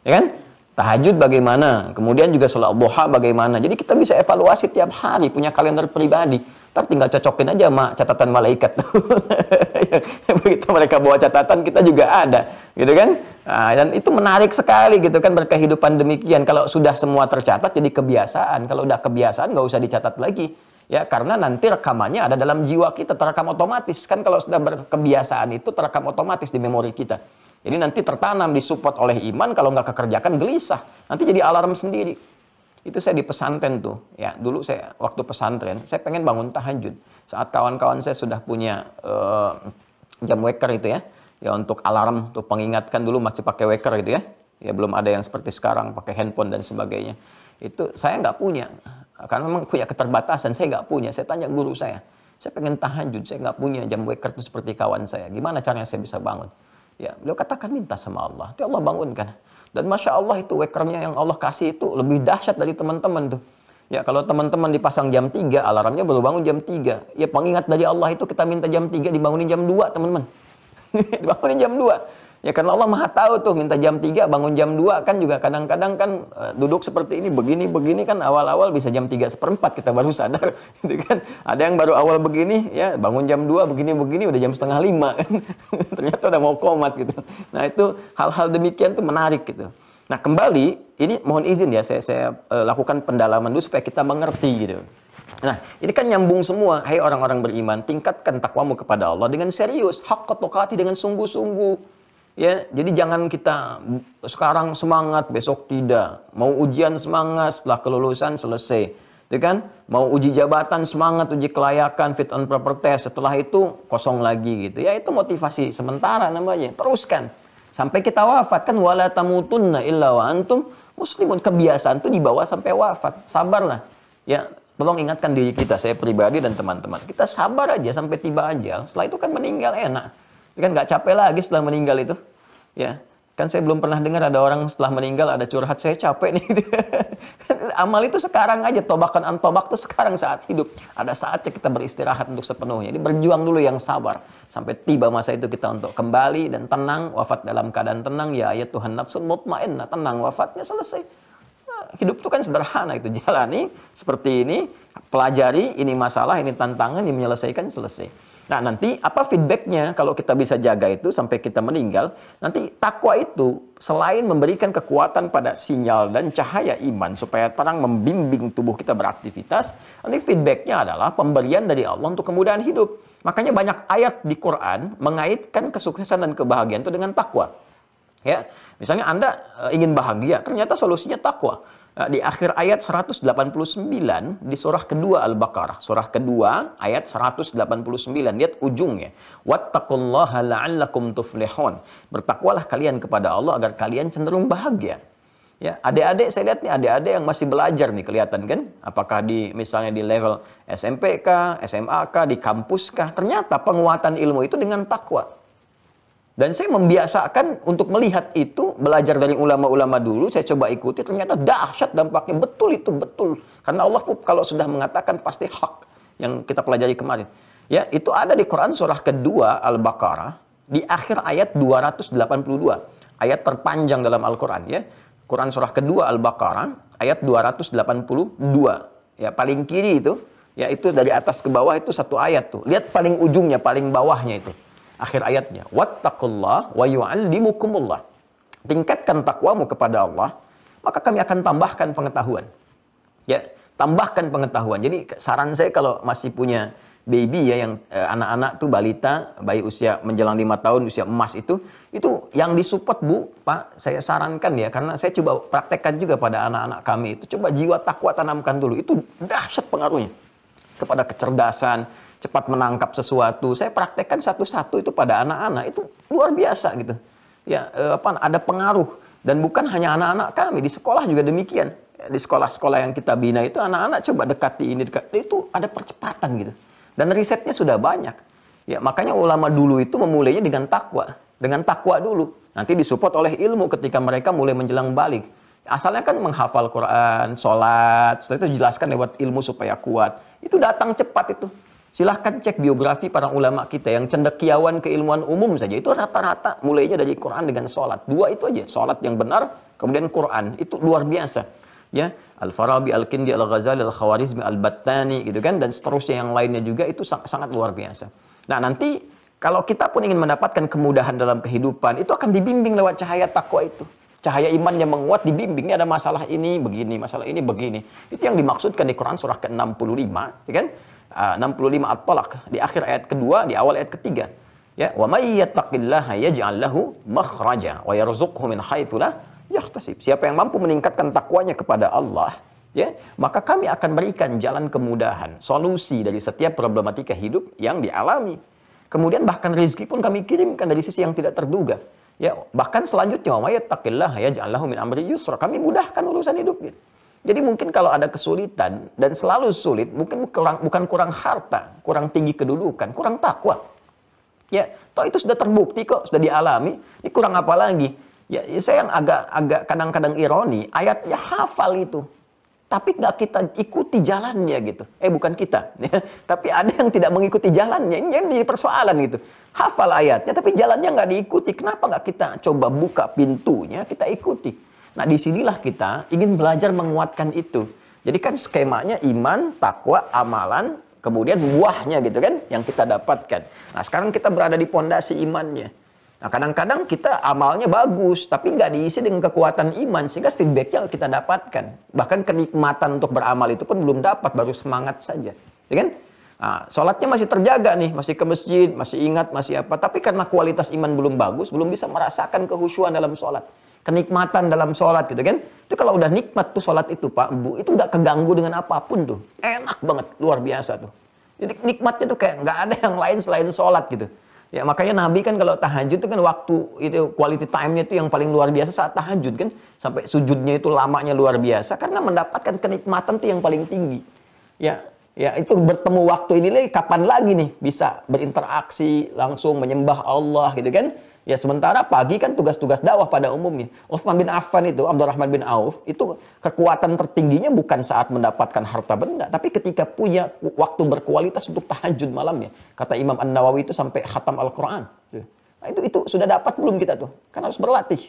Ya kan? Tahajud bagaimana? Kemudian juga sholat duha bagaimana? Jadi kita bisa evaluasi tiap hari, punya kalender pribadi. Ntar tinggal cocokin aja sama catatan malaikat. Begitu mereka bawa catatan, kita juga ada, gitu kan? Nah, dan itu menarik sekali, gitu kan, berkehidupan demikian. Kalau sudah semua tercatat, jadi kebiasaan. Kalau udah kebiasaan, nggak usah dicatat lagi, ya, karena nanti rekamannya ada dalam jiwa kita, terekam otomatis. Kan kalau sudah berkebiasaan itu terekam otomatis di memori kita. Jadi nanti tertanam, disupport oleh iman. Kalau nggak kekerjakan, gelisah. Nanti jadi alarm sendiri. Itu saya di pesantren tuh, ya. Dulu saya waktu pesantren, saya pengen bangun tahajud. Saat kawan-kawan saya sudah punya jam waker itu ya, ya untuk alarm tuh, pengingatkan. Dulu masih pakai waker gitu ya. Ya belum ada yang seperti sekarang pakai handphone dan sebagainya. Itu saya nggak punya, karena memang punya keterbatasan. Saya nggak punya. Saya tanya guru saya pengen tahajud, saya nggak punya jam waker itu seperti kawan saya. Gimana caranya saya bisa bangun? Ya, beliau katakan minta sama Allah. Nanti Allah bangunkan. Dan Masya Allah itu wakernya yang Allah kasih itu lebih dahsyat dari teman-teman tuh. Ya, kalau teman-teman dipasang jam 3, alarmnya baru bangun jam 3. Ya, pengingat dari Allah itu kita minta jam 3, dibangunin jam 2, teman-teman. Dibangunin jam 2. Ya, karena Allah Maha tahu tuh, minta jam 3, bangun jam 2 kan juga kadang-kadang kan duduk seperti ini, begini kan awal-awal bisa jam 3:4 kita baru sadar. Gitu kan. Ada yang baru awal begini, ya bangun jam 2, begini udah jam 4:30 kan. Ternyata udah mau komat gitu. Nah, itu hal-hal demikian tuh menarik gitu. Nah, kembali, ini mohon izin ya, saya lakukan pendalaman dulu supaya kita mengerti gitu. Nah, ini kan nyambung semua. Hai orang-orang beriman, tingkatkan takwamu kepada Allah dengan serius, haqqa tuqati, dengan sungguh-sungguh. Ya, jadi jangan kita sekarang semangat, besok tidak. Mau ujian semangat, setelah kelulusan selesai. Ya kan? Mau uji jabatan semangat, uji kelayakan, fit and proper test. Setelah itu kosong lagi gitu. Ya, itu motivasi sementara namanya. Teruskan sampai kita wafat kan, wala tamutunna illa wa antum muslimun. Kebiasaan itu dibawa sampai wafat. Sabarlah. Ya, tolong ingatkan diri kita, saya pribadi dan teman-teman. Kita sabar aja sampai tiba ajal. Setelah itu kan meninggal enak. Kan nggak capek lagi setelah meninggal itu. Ya, kan saya belum pernah dengar ada orang setelah meninggal ada curhat, saya capek nih. Amal itu sekarang aja, tobakan antobak itu sekarang saat hidup. Ada saatnya kita beristirahat untuk sepenuhnya. Jadi berjuang dulu yang sabar. Sampai tiba masa itu kita untuk kembali dan tenang, wafat dalam keadaan tenang. Ya ayat Tuhan nafsun mutmainnah, tenang, wafatnya selesai. Nah, hidup itu kan sederhana, itu jalani seperti ini, pelajari, ini masalah, ini tantangan, ini menyelesaikan, selesai. Nah, nanti apa feedbacknya kalau kita bisa jaga itu sampai kita meninggal? Nanti takwa itu selain memberikan kekuatan pada sinyal dan cahaya iman supaya terang membimbing tubuh kita beraktivitas, nanti feedbacknya adalah pemberian dari Allah untuk kemudahan hidup. Makanya banyak ayat di Quran mengaitkan kesuksesan dan kebahagiaan itu dengan takwa. Ya, misalnya Anda ingin bahagia, ternyata solusinya takwa. Di akhir ayat 189 di surah kedua Al-Baqarah. Surah kedua ayat 189. Lihat ujungnya. Wattaqullaha la'allakum tuflihun. Bertakwalah kalian kepada Allah agar kalian cenderung bahagia. Ya, adik-adik saya lihat nih, adik-adik yang masih belajar nih, kelihatan kan? Apakah misalnya di level SMP kah, SMA kah, di kampus kah? Ternyata penguatan ilmu itu dengan takwa. Dan saya membiasakan untuk melihat itu, belajar dari ulama-ulama dulu, saya coba ikuti, ternyata dahsyat dampaknya, betul itu, betul. Karena Allah kalau sudah mengatakan pasti hak yang kita pelajari kemarin. Ya, itu ada di Quran surah kedua Al-Baqarah, di akhir ayat 282. Ayat terpanjang dalam Al-Quran ya. Quran surah kedua Al-Baqarah, ayat 282. Ya, paling kiri itu, ya itu dari atas ke bawah itu satu ayat tuh. Lihat paling ujungnya, paling bawahnya itu. Akhir ayatnya, wattaqullah wa yu'allimukumullah. Tingkatkan takwamu kepada Allah, maka kami akan tambahkan pengetahuan. Ya, tambahkan pengetahuan. Jadi saran saya kalau masih punya baby ya, yang anak-anak tuh balita, bayi usia menjelang 5 tahun, usia emas itu yang disupport Bu, Pak, saya sarankan ya, karena saya coba praktekkan juga pada anak-anak kami itu, coba jiwa takwa tanamkan dulu, itu dahsyat pengaruhnya kepada kecerdasan, cepat menangkap sesuatu. Saya praktekkan satu-satu itu pada anak-anak, itu luar biasa gitu. Ya, ada pengaruh, dan bukan hanya anak-anak kami, di sekolah juga demikian. Di sekolah-sekolah yang kita bina itu anak-anak coba dekati ini, itu ada percepatan gitu. Dan risetnya sudah banyak. Ya, makanya ulama dulu itu memulainya dengan takwa. Dengan takwa dulu. Nanti disupport oleh ilmu ketika mereka mulai menjelang balik. Asalnya kan menghafal Quran, sholat, setelah itu jelaskan lewat ilmu supaya kuat. Itu datang cepat itu. Silahkan cek biografi para ulama kita yang cendekiawan keilmuan umum saja. Itu rata-rata mulainya dari Quran dengan sholat. Dua itu aja. Sholat yang benar, kemudian Quran. Itu luar biasa. Ya, Al-Farabi, Al-Kindi, Al-Ghazali, Al-Khawarizmi, Al-Battani gitu kan, dan seterusnya yang lainnya juga itu sangat luar biasa. Nah, nanti kalau kita pun ingin mendapatkan kemudahan dalam kehidupan, itu akan dibimbing lewat cahaya takwa itu. Cahaya iman yang menguat dibimbingnya, ada masalah ini begini, masalah ini begini. Itu yang dimaksudkan di Quran surah ke-65, ya kan? 65 At-Talaq, di akhir ayat kedua, di awal ayat ketiga. Ya, wa may yattaqillaha yaj'al lahu makhraja wa yarzuqhu min haitsu la yahtasib. Siapa yang mampu meningkatkan takwanya kepada Allah, ya, maka kami akan berikan jalan kemudahan, solusi dari setiap problematika hidup yang dialami. Kemudian bahkan rezeki pun kami kirimkan dari sisi yang tidak terduga. Ya, bahkan selanjutnya, wa may yattaqillaha yaj'al lahu min amri yusra. Kami mudahkan urusan hidupnya. Jadi mungkin kalau ada kesulitan dan selalu sulit, mungkin bukan kurang harta, kurang tinggi kedudukan, kurang takwa. Ya, toh itu sudah terbukti kok, sudah dialami. Ini kurang apa lagi? Ya, saya yang agak kadang-kadang ironi, ayatnya hafal itu. Tapi nggak kita ikuti jalannya gitu. Bukan kita. Tapi ada yang tidak mengikuti jalannya. Ini yang jadi persoalan gitu. Hafal ayatnya, tapi jalannya nggak diikuti. Kenapa nggak kita coba buka pintunya, kita ikuti? Nah, disinilah kita ingin belajar menguatkan itu. Jadi kan skemanya iman, takwa, amalan, kemudian buahnya gitu kan, yang kita dapatkan. Nah, sekarang kita berada di pondasi imannya. Nah, kadang-kadang kita amalnya bagus, tapi nggak diisi dengan kekuatan iman, sehingga feedbacknya kita dapatkan. Bahkan kenikmatan untuk beramal itu pun belum dapat, baru semangat saja. Ya kan? Nah, sholatnya masih terjaga nih, masih ke masjid, masih ingat, masih apa. Tapi karena kualitas iman belum bagus, belum bisa merasakan kehusyuan dalam sholat. Kenikmatan dalam sholat gitu kan. Itu kalau udah nikmat tuh sholat itu Pak, Bu, itu nggak keganggu dengan apapun tuh. Enak banget, luar biasa tuh. Jadi nikmatnya tuh kayak nggak ada yang lain selain sholat gitu. Ya, makanya Nabi kan kalau tahajud itu kan waktu itu quality time-nya itu yang paling luar biasa saat tahajud kan, sampai sujudnya itu lamanya luar biasa karena mendapatkan kenikmatan itu yang paling tinggi. Ya, itu bertemu waktu ini kapan lagi nih bisa berinteraksi langsung menyembah Allah gitu kan? Ya, sementara pagi kan tugas-tugas dakwah pada umumnya. Utsman bin Affan itu, Abdurrahman bin Auf, itu kekuatan tertingginya bukan saat mendapatkan harta benda, tapi ketika punya waktu berkualitas untuk tahajud malamnya. Kata Imam An-Nawawi itu sampai khatam Al-Quran. Nah, itu sudah dapat belum kita tuh? Kan harus berlatih.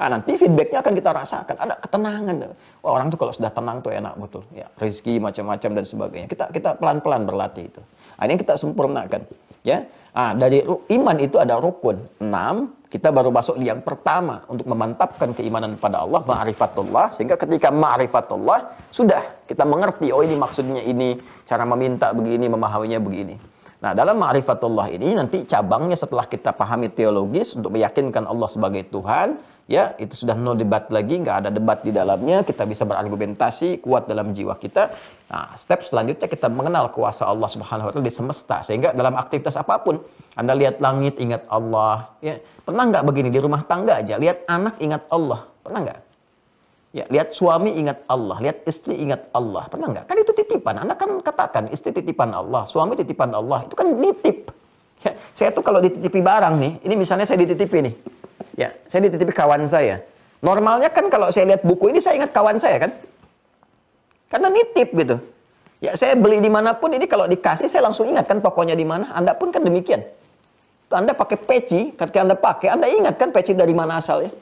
Nah, nanti feedbacknya akan kita rasakan. Ada ketenangan. Wah, orang tuh kalau sudah tenang tuh enak betul. Ya, rezeki macam-macam dan sebagainya. Kita pelan-pelan berlatih itu. Nah, ini yang kita sempurnakan. Ya, dari iman itu ada rukun 6. Kita baru masuk di yang pertama untuk memantapkan keimanan pada Allah, ma'rifatullah. Sehingga ketika ma'rifatullah sudah kita mengerti, oh ini maksudnya ini, cara meminta begini, memahaminya begini. Nah, dalam ma'rifatullah ini nanti cabangnya setelah kita pahami teologis untuk meyakinkan Allah sebagai Tuhan, ya itu sudah no debat lagi, nggak ada debat di dalamnya, kita bisa berargumentasi kuat dalam jiwa kita. Nah, step selanjutnya kita mengenal kuasa Allah Subhanahu wa taala di semesta, sehingga dalam aktivitas apapun, Anda lihat langit ingat Allah, ya. Pernah nggak begini di rumah tangga aja, lihat anak ingat Allah, pernah nggak? Ya, lihat suami ingat Allah, lihat istri ingat Allah, pernah nggak? Kan itu titipan. Anda kan katakan istri titipan Allah, suami titipan Allah, itu kan nitip. Ya, saya tuh kalau dititipi barang nih, ini misalnya saya dititipi nih, ya, saya dititipi kawan saya. Normalnya kan kalau saya lihat buku ini saya ingat kawan saya kan, karena nitip gitu. Ya, saya beli dimanapun ini kalau dikasih saya langsung ingat kan tokonya di mana. Anda pun kan demikian. Tuh, Anda pakai peci, ketika Anda pakai, Anda ingat kan peci dari mana asalnya.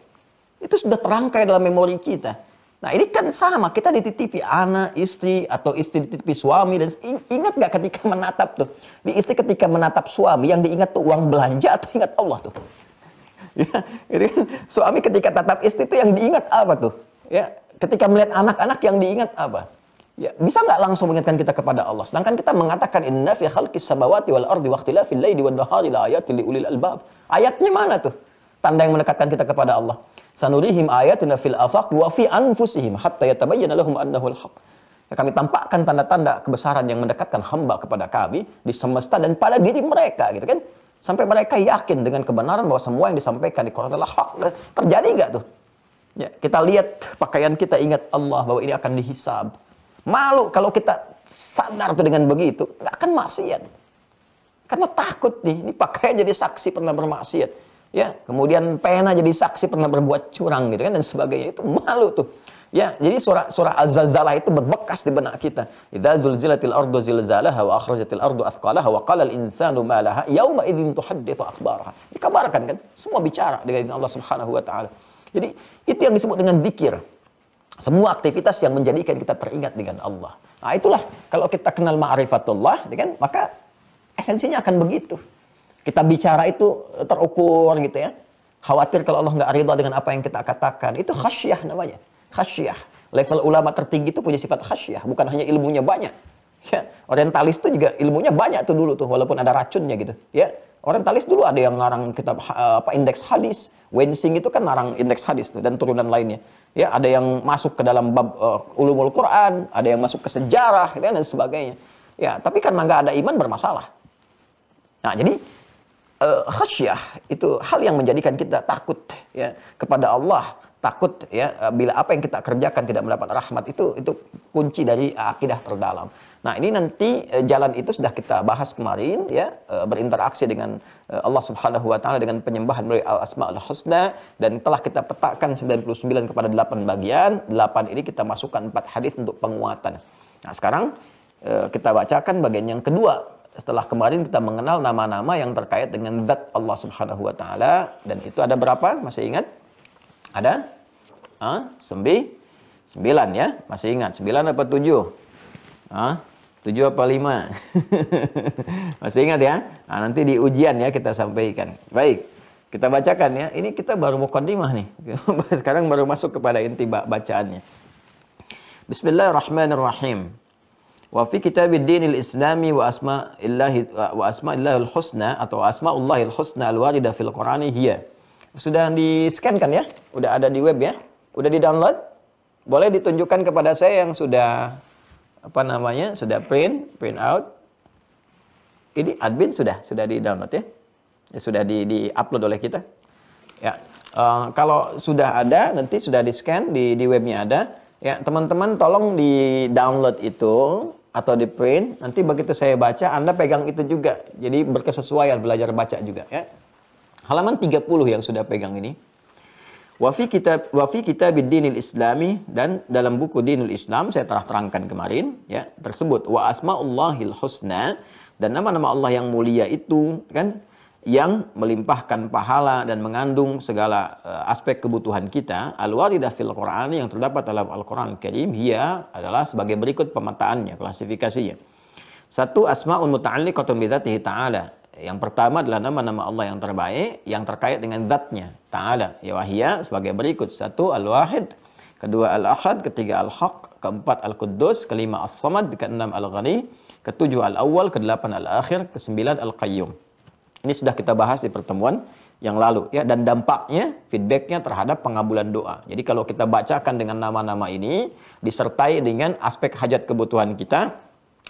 Itu sudah terangkai dalam memori kita. Nah, ini kan sama, kita dititipi anak, istri, atau istri dititipi suami. Dan ingat gak ketika menatap tuh? Di istri ketika menatap suami, yang diingat tuh uang belanja atau ingat Allah tuh? Ya, jadi kan, suami ketika tatap istri tuh yang diingat apa tuh? Ya, ketika melihat anak-anak yang diingat apa? Ya, bisa nggak langsung mengingatkan kita kepada Allah? Sedangkan kita mengatakan inna fi khalqis samawati wal ardi wa ikhtilafil laili wan nahari la ayatin liulil albab. Ayatnya mana tuh? Tanda yang mendekatkan kita kepada Allah. Sanurihim ayatina fil afaq wa fi anfusihim hatta yatabayyana lahum annahu al-haq. Ya, kami tampakkan tanda-tanda kebesaran yang mendekatkan hamba kepada kami di semesta dan pada diri mereka, gitu kan? Sampai mereka yakin dengan kebenaran bahwa semua yang disampaikan di Quran adalah hak. Terjadi nggak tuh? Ya, kita lihat pakaian kita, ingat Allah bahwa ini akan dihisab. Malu kalau kita sadar tuh dengan begitu, nggak akan maksiat. Karena takut nih, ini pakaian jadi saksi pernah bermaksiat. Ya, kemudian pena jadi saksi pernah berbuat curang gitu kan dan sebagainya, itu malu tuh. Ya, jadi surah Az-Zalzalah itu berbekas di benak kita. Idza zulzilatil ardu zilzalaha wa akhrajatil ardu athqalaha wa qala al-insanu ma laha yauma idzin tuhadditsu akhbaraha. Dikabarkan kan, semua bicara dengan Allah Subhanahu wa taala. Jadi, itu yang disebut dengan zikir. Semua aktivitas yang menjadikan kita teringat dengan Allah. Nah, itulah kalau kita kenal ma'rifatullah, kan, maka esensinya akan begitu. Kita bicara itu terukur gitu ya. Khawatir kalau Allah nggak ridha dengan apa yang kita katakan. Itu khasyah namanya. Khasyah. Level ulama tertinggi itu punya sifat khasyah. Bukan hanya ilmunya banyak. Ya, orientalis itu juga ilmunya banyak tuh dulu tuh, walaupun ada racunnya gitu. Ya, orientalis dulu ada yang ngarang kitab indeks hadis. Wensing itu kan ngarang indeks hadis tuh dan turunan lainnya. Ya, ada yang masuk ke dalam bab ulumul Quran, ada yang masuk ke sejarah gitu, dan sebagainya. Ya, tapi kan nggak ada iman bermasalah. Nah, jadi khasyah itu hal yang menjadikan kita takut ya kepada Allah, takut ya bila apa yang kita kerjakan tidak mendapat rahmat, itu kunci dari akidah terdalam. Nah, ini nanti jalan itu sudah kita bahas kemarin ya, berinteraksi dengan Allah Subhanahu wa taala dengan penyembahan melalui Al-Asmaul Husna, dan telah kita petakan 99 kepada 8 bagian. 8 ini kita masukkan 4 hadis untuk penguatan. Nah, sekarang kita bacakan bagian yang kedua. Setelah kemarin kita mengenal nama-nama yang terkait dengan zat Allah Subhanahu wa taala, dan itu ada berapa? Masih ingat? Ada? 9 ya? Masih ingat? 9 apa 7? 7 apa 5? Masih ingat ya? Nah, nanti di ujian ya kita sampaikan. Baik, kita bacakan ya. Ini kita baru muqaddimah nih. Sekarang baru masuk kepada inti bacaannya. Bismillahirrahmanirrahim. Wa fi kitabid dinil islami wa asma'illahil husna atau asma'ullahil husna al-warida fil Qur'ani hiya. Sudah di-scan kan ya? Udah ada di web ya? Udah di-download? Boleh ditunjukkan kepada saya yang sudah sudah print out. Ini admin sudah di-download ya. Ya, sudah di-upload oleh kita. Ya. Kalau sudah ada, nanti sudah di-scan di webnya ada. Ya, teman-teman tolong di-download itu atau di-print. Nanti begitu saya baca, Anda pegang itu juga. Jadi berkesesuaian belajar baca juga ya. Halaman 30 yang sudah pegang ini. Wa fi kitabid dinil islami, dan dalam buku Dinul Islam saya telah terangkan kemarin ya, tersebut wa asmaullahil husna, dan nama-nama Allah yang mulia itu kan yang melimpahkan pahala dan mengandung segala aspek kebutuhan kita, al-waridah fil Qur'ani, yang terdapat dalam Al-Qur'an Karim, hiya adalah sebagai berikut pemetaannya, klasifikasinya. 1, asma'un muta'alliqatun bi dzatihi ta'ala. Yang pertama adalah nama-nama Allah yang terbaik yang terkait dengan zatnya ta'ala. Ya, wahiyya sebagai berikut. 1, al-wahid. 2, al-ahad. 3, al-haq. 4, al-quddus. 5, as-samad. 6, al-ghani. 7, al-awwal. 8, al-akhir. 9, al-qayyum. Ini sudah kita bahas di pertemuan yang lalu ya, dan dampaknya, feedbacknya terhadap pengabulan doa. Jadi kalau kita bacakan dengan nama-nama ini disertai dengan aspek hajat kebutuhan kita,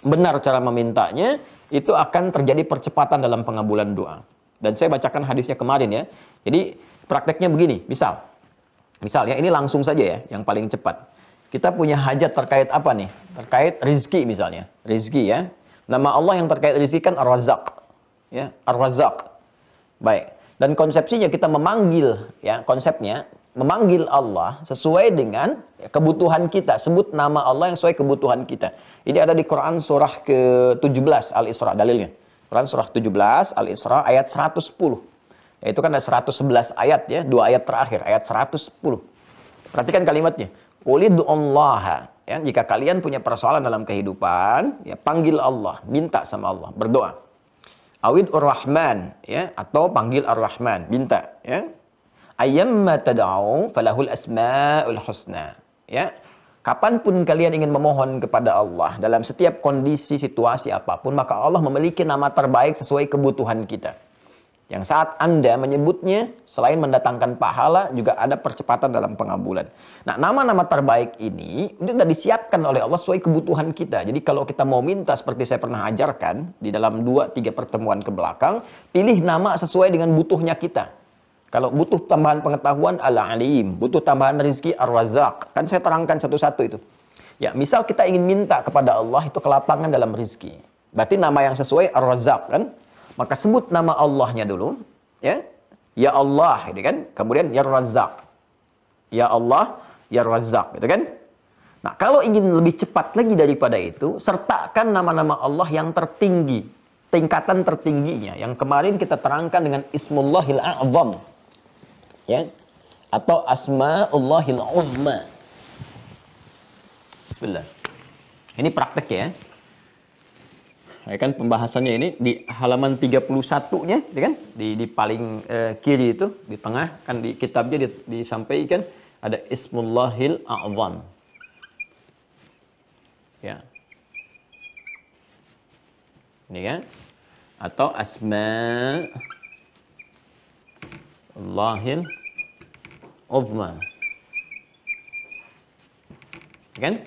benar cara memintanya, itu akan terjadi percepatan dalam pengabulan doa. Dan saya bacakan hadisnya kemarin ya. Jadi prakteknya begini, misal ya, ini langsung saja ya, yang paling cepat. Kita punya hajat terkait apa nih? Terkait rizki misalnya. Rizki ya. Nama Allah yang terkait rizki kan Ar-Razzaq. Ya, Ar-Razzaq. Baik. Dan konsepsinya kita memanggil ya, konsepnya memanggil Allah sesuai dengan kebutuhan kita. Sebut nama Allah yang sesuai kebutuhan kita. Ini ada di Quran surah ke-17 Al-Isra dalilnya. Quran surah 17 Al-Isra ayat 110. Yaitu kan ada 111 ayat ya, 2 ayat terakhir, ayat 110. Perhatikan kalimatnya. Qulid'ullaha. Ya, jika kalian punya persoalan dalam kehidupan, ya panggil Allah, minta sama Allah, berdoa. Awid Ar-Rahman ya, atau panggil Ar-Rahman, minta ya. Ayyamma tad'u falahul asmaul husna. Ya. Kapanpun kalian ingin memohon kepada Allah dalam setiap kondisi, situasi apapun, maka Allah memiliki nama terbaik sesuai kebutuhan kita. Yang saat Anda menyebutnya, selain mendatangkan pahala, juga ada percepatan dalam pengabulan. Nah, nama-nama terbaik ini sudah disiapkan oleh Allah sesuai kebutuhan kita. Jadi kalau kita mau minta seperti saya pernah ajarkan di dalam 2-3 pertemuan ke belakang, pilih nama sesuai dengan butuhnya kita. Kalau butuh tambahan pengetahuan, Al-Alim. Butuh tambahan rezeki, Ar-Razzaq. Kan saya terangkan satu-satu itu. Ya, misal kita ingin minta kepada Allah itu kelapangan dalam rezeki. Berarti nama yang sesuai Ar-Razzaq kan? Maka sebut nama Allahnya dulu, ya. Ya Allah, gitu kan? Kemudian Ya Razzaq. Ya Allah, Ya Razzaq, gitu kan? Nah, kalau ingin lebih cepat lagi daripada itu, sertakan nama-nama Allah yang tertinggi, tingkatan tertingginya, yang kemarin kita terangkan dengan Ismullahil A'zam, ya, atau Asma'ullahil Uzma. Bismillah. Ini praktek ya. Ya kan pembahasannya ini di halaman 31-nya, ya kan? Di paling kiri itu, di tengah kan di kitabnya disampaikan ada Ismullahil A'zam. Ya. Ini kan? Atau Asma'ullahil Uzma. Ya kan?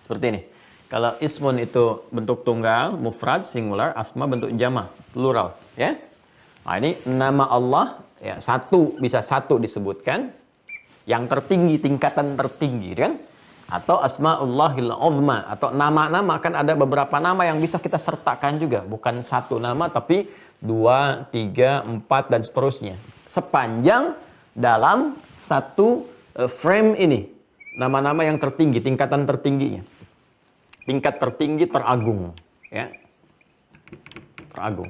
Seperti ini. Kalau ismun itu bentuk tunggal, mufrad, singular, asma bentuk jama, plural, ya. Nah, ini nama Allah, ya, bisa satu disebutkan, yang tertinggi, tingkatan tertinggi, kan? Atau Asma'ullahil Uzma, atau nama-nama, kan ada beberapa nama yang bisa kita sertakan juga, bukan satu nama, tapi 2, 3, 4, dan seterusnya. Sepanjang dalam satu frame ini, nama-nama yang tertinggi, tingkatan tertingginya. Tingkat tertinggi teragung, ya, teragung.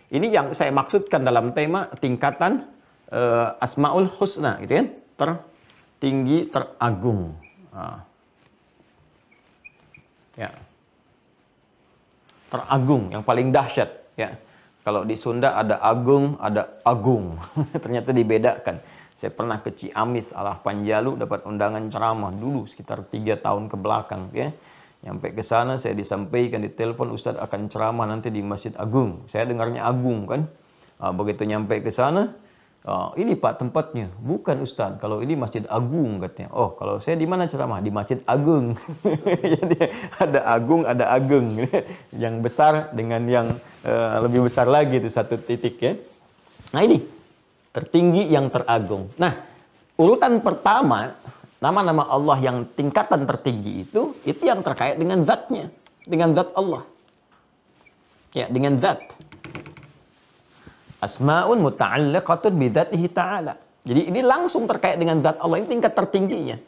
Ini yang saya maksudkan dalam tema tingkatan Asmaul Husna, gitu kan? Tertinggi, teragung. Nah. Ya, teragung, yang paling dahsyat, ya. Kalau di Sunda ada agung, ada agung. Ternyata dibedakan. Saya pernah ke Ciamis, Alah Panjalu, dapat undangan ceramah dulu sekitar 3 tahun ke belakang, ya. Nyampe ke sana saya disampaikan di telepon, Ustadz akan ceramah nanti di Masjid Agung. Saya dengarnya Agung kan. Begitu nyampe ke sana, ini Pak tempatnya. Bukan Ustadz, kalau ini Masjid Agung katanya. Oh, kalau saya di mana ceramah? Di Masjid Agung. Jadi ada Agung, ada Agung. Yang besar dengan yang lebih besar lagi itu satu titik ya. Nah ini tertinggi yang teragung. Nah, urutan pertama nama-nama Allah yang tingkatan tertinggi itu yang terkait dengan zatnya, dengan zat Allah. Ya, dengan zat. Asma'un muta'alliqatun bidzatihi ta'ala. Jadi ini langsung terkait dengan zat Allah, ini tingkat tertingginya.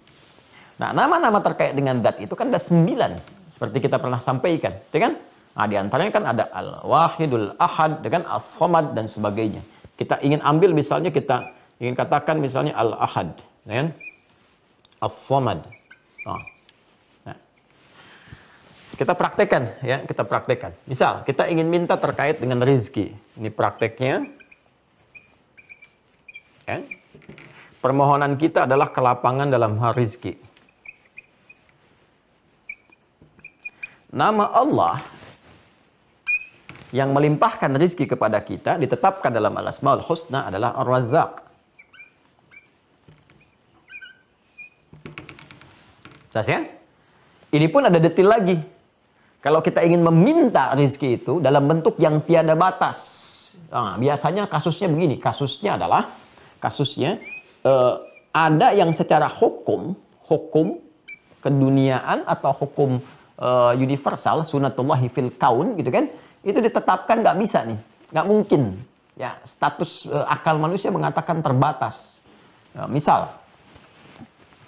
Nah, nama-nama terkait dengan zat itu kan ada 9, seperti kita pernah sampaikan, ya kan? Nah, di antaranya kan ada Al-Wahidul Ahad, dengan As-Samad dan sebagainya. Kita ingin ambil misalnya, kita ingin katakan misalnya Al-Ahad, ya kan? As-Samad. Nah. Kita praktekkan ya, kita praktekkan. Misal kita ingin minta terkait dengan rezeki. Ini prakteknya. Ya. Permohonan kita adalah kelapangan dalam hal rezeki. Nama Allah yang melimpahkan rezeki kepada kita ditetapkan dalam Al-Asmaul Husna adalah Ar-Razzaq. Ya? Ini pun ada detil lagi. Kalau kita ingin meminta rezeki itu dalam bentuk yang tiada batas. Nah, biasanya kasusnya begini. Kasusnya adalah, ada yang secara hukum keduniaan atau hukum universal, sunatullahi fil kaun, gitu kan. Itu ditetapkan nggak bisa nih. Nggak mungkin. Ya, status akal manusia mengatakan terbatas. Nah, misal,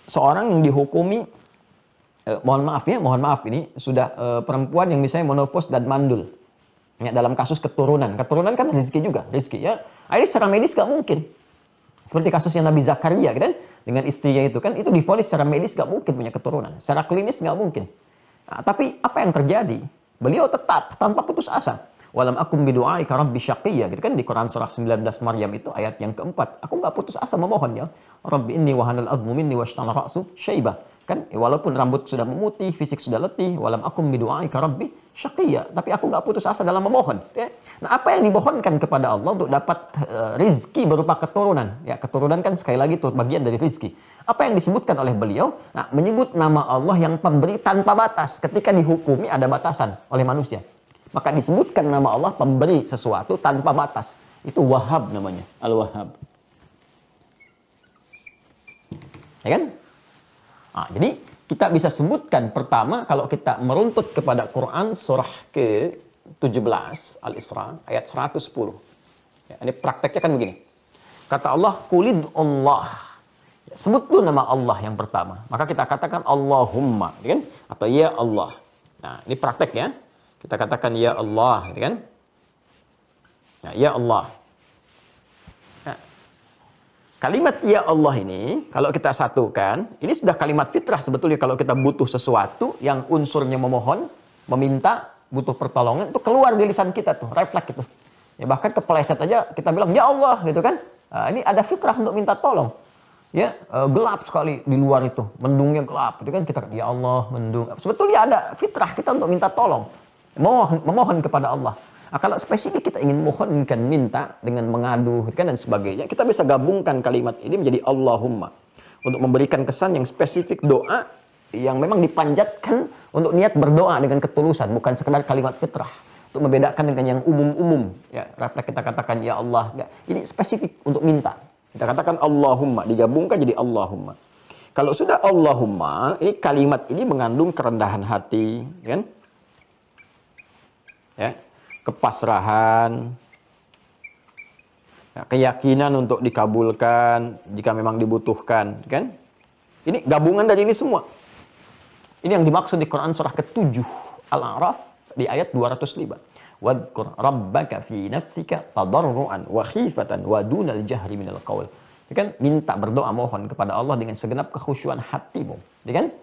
seorang yang dihukumi, mohon maaf ini sudah perempuan yang misalnya monofos dan mandul. Ya, dalam kasus keturunan kan rezeki juga, rezeki ya. Ini secara medis gak mungkin. Seperti kasusnya Nabi Zakaria kan, dengan istrinya itu kan, itu divonis secara medis gak mungkin punya keturunan. Secara klinis gak mungkin. Nah, tapi apa yang terjadi? Beliau tetap tanpa putus asa. Walam akum bidu'aika rabbi syaqiyya, gitu kan, di Quran surah 19 Maryam itu ayat yang keempat. Aku gak putus asa memohon ya. Rabbi inni wahanal azmu minni washtana ra'su syaibah. Kan walaupun rambut sudah memutih, fisik sudah letih, walam akum bidu'aika rabbi syaqiyya, tapi aku nggak putus asa dalam memohon. Ya. Nah, apa yang dimohonkan kepada Allah untuk dapat rizki berupa keturunan? Ya, keturunan kan sekali lagi itu bagian dari rizki. Apa yang disebutkan oleh beliau? Nah, menyebut nama Allah yang pemberi tanpa batas. Ketika dihukumi ada batasan oleh manusia, maka disebutkan nama Allah pemberi sesuatu tanpa batas. Itu Wahhab namanya, Al-Wahhab. Ya kan? Nah, jadi kita bisa sebutkan pertama kalau kita meruntut kepada Quran surah ke-17 Al-Isra ayat 110. Ya, ini prakteknya kan begini. Kata Allah, "Qulid Allah." Ya, sebut dulu nama Allah yang pertama. Maka kita katakan Allahumma, ya kan? Atau ya Allah. Nah, ini praktek ya. Kita katakan ya Allah, ya kan? Nah, ya Allah. Kalimat ya Allah ini, kalau kita satukan, ini sudah kalimat fitrah sebetulnya kalau kita butuh sesuatu yang unsurnya memohon, meminta, butuh pertolongan, itu keluar di lisan kita tuh, refleks itu. Ya, bahkan kepeleset aja kita bilang, ya Allah, gitu kan. Nah, ini ada fitrah untuk minta tolong. Ya, gelap sekali di luar itu, mendungnya gelap, itu kan kita, ya Allah, mendung. Sebetulnya ada fitrah kita untuk minta tolong, memohon kepada Allah. Nah, kalau spesifik kita ingin mohonkan, minta dengan mengadu kan dan sebagainya, kita bisa gabungkan kalimat ini menjadi Allahumma untuk memberikan kesan yang spesifik doa yang memang dipanjatkan untuk niat berdoa dengan ketulusan, bukan sekedar kalimat fitrah. Untuk membedakan dengan yang umum-umum, ya refleks kita katakan ya Allah, ya, ini spesifik untuk minta. Kita katakan Allahumma, digabungkan jadi Allahumma. Kalau sudah Allahumma, ini kalimat ini mengandung kerendahan hati, kan? Ya. Kepasrahan, ya, keyakinan untuk dikabulkan jika memang dibutuhkan, kan? Ini gabungan dari ini semua. Ini yang dimaksud di Quran surah ke-7 Al-A'raf di ayat 205. Wadhkur rabbaka fi nafsika tadarruan wa khifatan wa dunal jahri minal qaul. Ya kan? Minta berdoa mohon kepada Allah dengan segenap kekhusyuan hatimu, ya kan?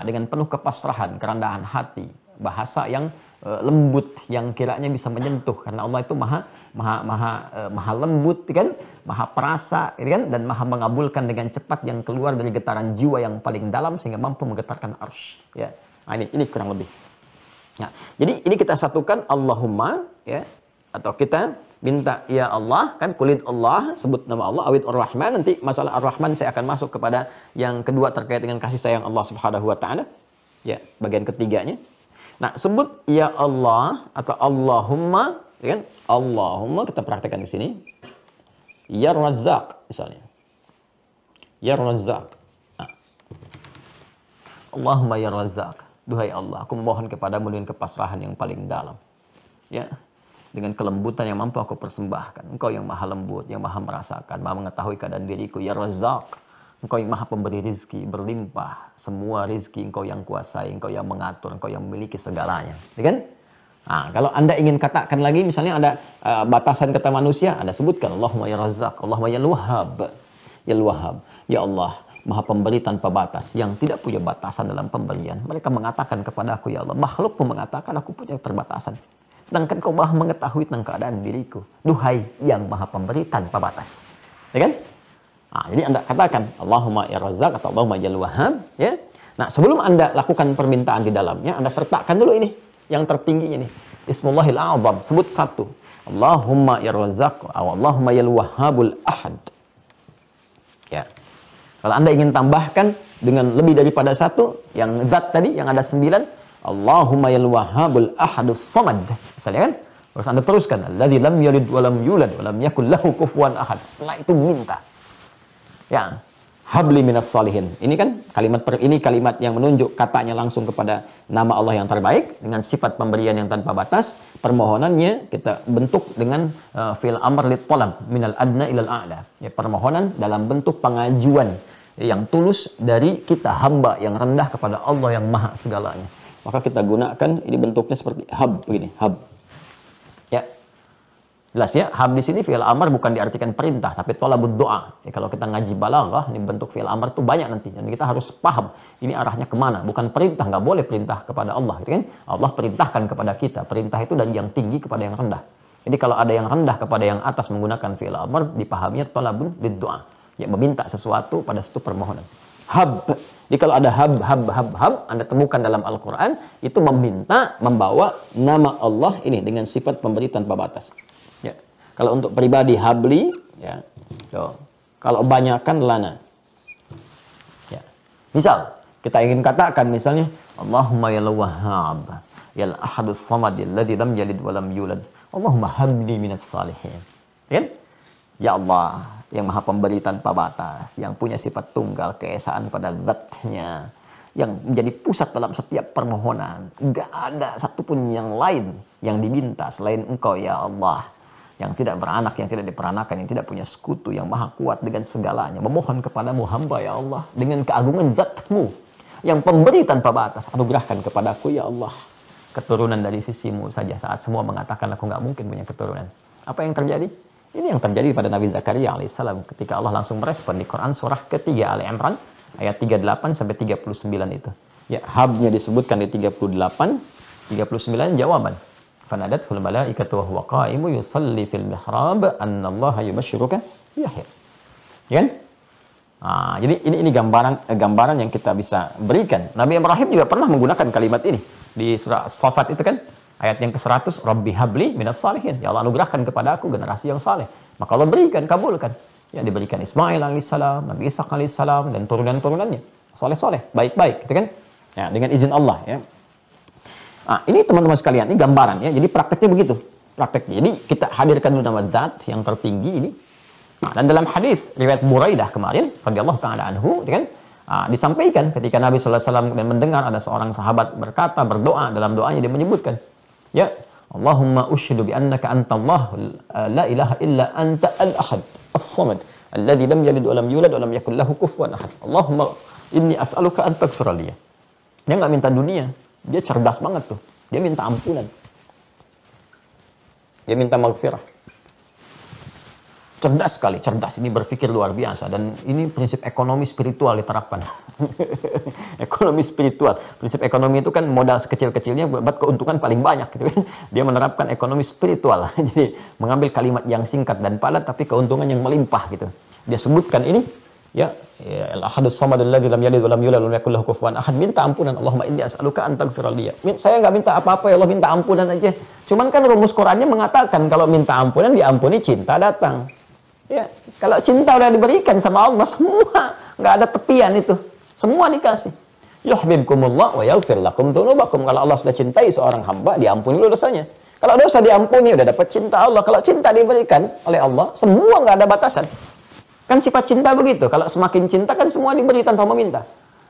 Dengan penuh kepasrahan, kerendahan hati, bahasa yang lembut yang kiranya bisa menyentuh karena Allah itu maha lembut kan, maha perasa kan, dan maha mengabulkan dengan cepat yang keluar dari getaran jiwa yang paling dalam sehingga mampu menggetarkan arsy ya. Nah, ini kurang lebih. Nah, jadi ini kita satukan Allahumma ya, atau kita minta ya Allah kan, kulid Allah, sebut nama Allah, awid ar-Rahman. Nanti masalah ar-Rahman saya akan masuk kepada yang kedua terkait dengan kasih sayang Allah Subhanahu wa taala. Ya, bagian ketiganya. Nah, sebut ya Allah atau Allahumma, ya kan? Allahumma kita praktekkan di sini. Ya Razzaq misalnya. Ya Razzaq. Nah. Allahumma ya Razzaq. Duhai Allah, aku memohon kepadamu dengan kepasrahan yang paling dalam. Ya. Dengan kelembutan yang mampu aku persembahkan. Engkau yang maha lembut, yang maha merasakan, maha mengetahui keadaan diriku. Ya Razzaq. Engkau yang maha pemberi rizki, berlimpah. Semua rizki engkau yang kuasai, engkau yang mengatur, engkau yang memiliki segalanya. Ya kan? Nah, kalau Anda ingin katakan lagi, misalnya ada batasan kata manusia, Anda sebutkan Allahumma ya Razzaq, Allahumma ya Wahhab. Ya Wahhab. Ya Allah, maha pemberi tanpa batas, yang tidak punya batasan dalam pemberian. Mereka mengatakan kepada aku, ya Allah, makhluk pun mengatakan aku punya keterbatasan. Sedangkan kau maha mengetahui tentang keadaan diriku. Duhai yang maha pemberi tanpa batas. Ya kan? Nah, jadi Anda katakan Allahumma ya Razzaq atau Allahumma ya Wahhab, ya. Nah, sebelum Anda lakukan permintaan di dalamnya, Anda sertakan dulu ini, yang tertingginya ini. Ismullahil A'zam, sebut satu. Allahumma ya Razzaq atau Allahumma ya Wahhabul Ahad. Ya. Kalau Anda ingin tambahkan dengan lebih daripada satu, yang zat tadi yang ada 9, Allahumma ya Wahhabul Ahadus Samad. Misalnya kan? Terus Anda teruskan, alladzi lam yalid wa lam yulad wa lam yakul lahu kufuwan ahad. Setelah itu minta. Ya, habli minas salihin. Ini kan ini kalimat yang menunjuk katanya langsung kepada nama Allah yang terbaik dengan sifat pemberian yang tanpa batas. Permohonannya kita bentuk dengan fi'il amr lit talab minal adna ilal a'la. Ya, permohonan dalam bentuk pengajuan yang tulus dari kita hamba yang rendah kepada Allah yang maha segalanya. Maka kita gunakan ini bentuknya seperti hab begini, hab. Ya. Jelas ya, hab di sini fi'il amr bukan diartikan perintah, tapi thalabud doa. Ya, kalau kita ngaji balaghah, ini bentuk fi'il amr itu banyak nanti. Dan kita harus paham, ini arahnya kemana. Bukan perintah, nggak boleh perintah kepada Allah. Gitu kan? Allah perintahkan kepada kita. Perintah itu dari yang tinggi kepada yang rendah. Jadi kalau ada yang rendah kepada yang atas menggunakan fi'il amr, dipahami thalabun lid doa. Ya, meminta sesuatu pada satu permohonan. Hab. Jadi kalau ada hab, Anda temukan dalam Al-Quran, itu meminta, membawa nama Allah ini dengan sifat pemberi tanpa batas. Ya. Kalau untuk pribadi habli, ya. So, kalau banyakan lana. Ya. Misal, kita ingin katakan misalnya, Allahumma ya Wahhab, ya Ahadus Samad, alladzi lam yalid wa lam yulad. Allahumma habli minas salihin. Kan? Ya Allah, yang maha pemberi tanpa batas, yang punya sifat tunggal, keesaan pada zatnya, yang menjadi pusat dalam setiap permohonan. Gak ada satupun yang lain yang diminta selain Engkau, ya Allah. Yang tidak beranak, yang tidak diperanakan, yang tidak punya sekutu, yang maha kuat dengan segalanya. Memohon kepadamu hamba, ya Allah, dengan keagungan zatmu, yang pemberi tanpa batas. Anugerahkan kepadaku, ya Allah, keturunan dari sisimu saja. Saat semua mengatakan aku nggak mungkin punya keturunan. Apa yang terjadi? Ini yang terjadi pada Nabi Zakaria alaihissalam ketika Allah langsung merespon di Quran surah ketiga Ali Imran ayat 38 sampai 39 itu. Ya, habnya disebutkan di 38, 39 jawaban. Fanadatul malaikatu wa huwa qa'imu yusalli fil mihrab annallaha yubashshiruka Yahya. Ya kan? Nah, jadi ini gambaran yang kita bisa berikan. Nabi Ibrahim juga pernah menggunakan kalimat ini di surah As-Saffat itu kan, ayat yang ke-100, Rabbi habli minas salihin. Ya Allah, anugerahkan kepada aku generasi yang saleh. Maka Allah berikan, kabulkan. Ya, diberikan Ismail alaihissalam, Nabi Ishaq alaihissalam, dan turunan-turunannya. Soleh-soleh, baik-baik, gitu kan? Ya, dengan izin Allah, ya. Nah, ini teman-teman sekalian, ini gambaran, ya. Jadi prakteknya begitu. Prakteknya. Jadi kita hadirkan dulu nama zat yang tertinggi ini. Nah, dan dalam hadis riwayat Buraidah kemarin, radhiyallahu ta'ala anhu, kan, disampaikan ketika Nabi sallallahu alaihi wasallam mendengar ada seorang sahabat berkata, berdoa, dalam doanya dia menyebutkan, ya, Allahumma usyhidu bi annaka antallah la ilaha illa anta al-ahad as-samad alladzi lam yalid wa lam yulad wa lam yakul lahu kufuwan ahad. Allahumma inni as'aluka an taghfira li. Dia enggak minta dunia, dia cerdas banget tuh. Dia minta ampunan. Dia minta maghfirah. Cerdas sekali, cerdas. Ini berpikir luar biasa. Dan ini prinsip ekonomi spiritual diterapkan. Ekonomi spiritual. Prinsip ekonomi itu kan modal sekecil-kecilnya buat keuntungan paling banyak. Gitu. Dia menerapkan ekonomi spiritual. Jadi mengambil kalimat yang singkat dan padat, tapi keuntungan yang melimpah. Gitu. Dia sebutkan ini. Ya, Al-Ahadus Samad alladzi lam yalid wa lam yulad wa lam yakul lahu kufuwan ahad. Minta ampunan. Allahumma inni as'aluka an taghfira li. Saya nggak minta apa-apa, ya Allah, minta ampunan aja. Cuman kan rumus Qur'annya mengatakan kalau minta ampunan diampuni, cinta datang. Ya, kalau cinta udah diberikan sama Allah, semua nggak ada tepian itu, semua dikasih. Yuhibbukumullah wa yaghfir lakum dzunubakum. Kalau Allah sudah cintai seorang hamba, diampuni dulu dosanya. Kalau dosa diampuni, udah dapat cinta Allah. Kalau cinta diberikan oleh Allah, semua nggak ada batasan. Kan sifat cinta begitu. Kalau semakin cinta kan semua diberi tanpa meminta.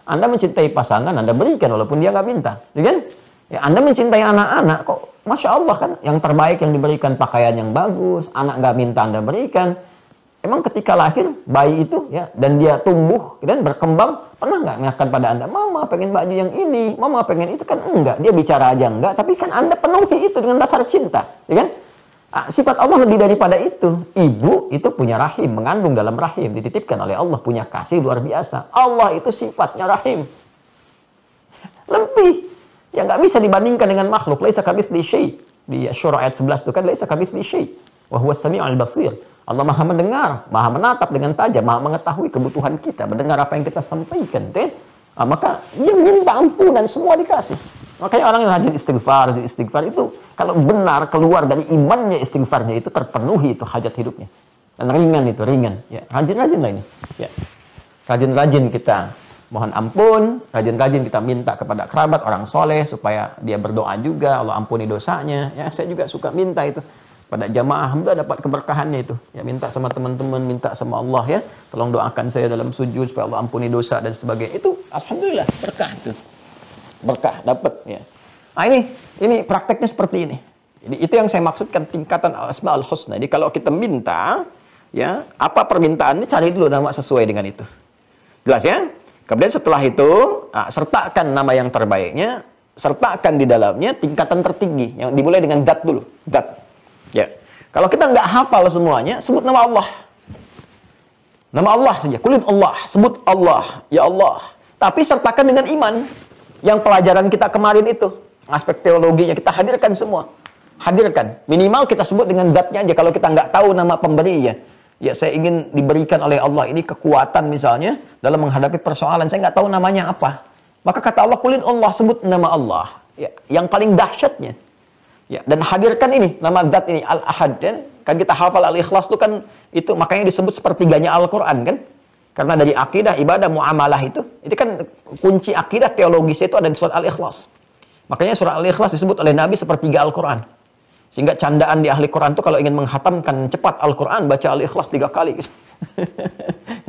Anda mencintai pasangan, Anda berikan walaupun dia nggak minta, ya kan? Ya, Anda mencintai anak-anak, kok Masya Allah kan, yang terbaik yang diberikan pakaian yang bagus, anak nggak minta Anda berikan. Emang ketika lahir bayi itu ya, dan dia tumbuh dan berkembang, pernah nggak mengatakan pada Anda, Mama pengen baju yang ini, Mama pengen itu? Kan enggak, dia bicara aja enggak, tapi kan Anda penuhi itu dengan dasar cinta, ya kan? Sifat Allah lebih daripada itu. Ibu itu punya rahim, mengandung dalam rahim, dititipkan oleh Allah, punya kasih luar biasa. Allah itu sifatnya rahim. Lebih, yang nggak bisa dibandingkan dengan makhluk. Laisa kamitslihi syai'. Di Asy-Syura ayat 11 itu kan, laisa kamitslihi syai'. Wa huwas sami'ul basir. Allah maha mendengar, maha menatap dengan tajam, maha mengetahui kebutuhan kita, mendengar apa yang kita sampaikan. Maka dia minta ampunan, semua dikasih. Makanya orang yang rajin istighfar itu, kalau benar keluar dari imannya istighfarnya itu terpenuhi itu hajat hidupnya. Dan ringan itu, ringan. Ya, rajin-rajin lah ini. Ya. Rajin-rajin kita mohon ampun, rajin-rajin kita minta kepada kerabat, orang soleh, supaya dia berdoa juga, Allah ampuni dosanya. Ya, saya juga suka minta itu. Pada jamaah hamba dapat keberkahannya itu. Ya, minta sama teman-teman, minta sama Allah ya. Tolong doakan saya dalam sujud supaya Allah ampuni dosa dan sebagainya. Itu alhamdulillah berkah itu. Berkah dapat ya. Nah, ini prakteknya seperti ini. Jadi itu yang saya maksudkan tingkatan Asmaul Husna. Jadi kalau kita minta ya, apa permintaannya cari dulu nama sesuai dengan itu. Jelas ya? Kemudian setelah itu sertakan nama yang terbaiknya, sertakan di dalamnya tingkatan tertinggi yang dimulai dengan zat dulu. Zat. Ya, kalau kita nggak hafal semuanya, sebut nama Allah. Nama Allah saja, kulit Allah, sebut Allah, ya Allah. Tapi sertakan dengan iman. Yang pelajaran kita kemarin itu, aspek teologinya kita hadirkan semua. Hadirkan. Minimal kita sebut dengan zatnya aja. Kalau kita nggak tahu nama pemberinya, Ya, saya ingin diberikan oleh Allah ini kekuatan misalnya dalam menghadapi persoalan. Saya nggak tahu namanya apa. Maka kata Allah, kulin Allah, sebut nama Allah. Ya, yang paling dahsyatnya. Ya, dan hadirkan ini, nama zat ini, Al-Ahad. Kan kita hafal Al-Ikhlas itu kan, itu makanya disebut sepertiganya Al-Quran kan. Karena dari akidah, ibadah, muamalah itu kan kunci akidah teologis itu ada di surat Al-Ikhlas. Makanya surat Al-Ikhlas disebut oleh Nabi sepertiga Al-Quran. Sehingga candaan di ahli Quran itu kalau ingin menghatamkan cepat Al-Quran, baca Al-Ikhlas 3 kali. Gitu.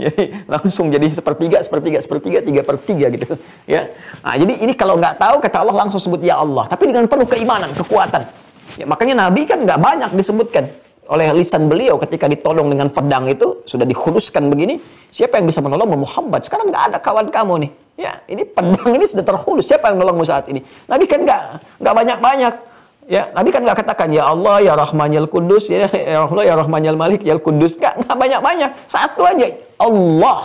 Jadi langsung jadi sepertiga, 3/3 gitu. Ya. Nah, jadi ini kalau nggak tahu, kata Allah langsung sebut ya Allah. Tapi dengan penuh keimanan, kekuatan. Ya, makanya Nabi kan nggak banyak disebutkan oleh lisan beliau ketika ditolong dengan pedang itu, sudah dikhuluskan begini. Siapa yang bisa menolong Muhammad? Sekarang nggak ada kawan kamu nih. Ya, ini pedang ini sudah terhulus. Siapa yang menolongmu saat ini? Nabi kan nggak banyak-banyak. Ya, Nabi kan nggak katakan ya Allah ya Rahman ya Kudus, ya Allah ya Rahman ya Malik ya Kudus, nggak banyak-banyak, satu aja Allah.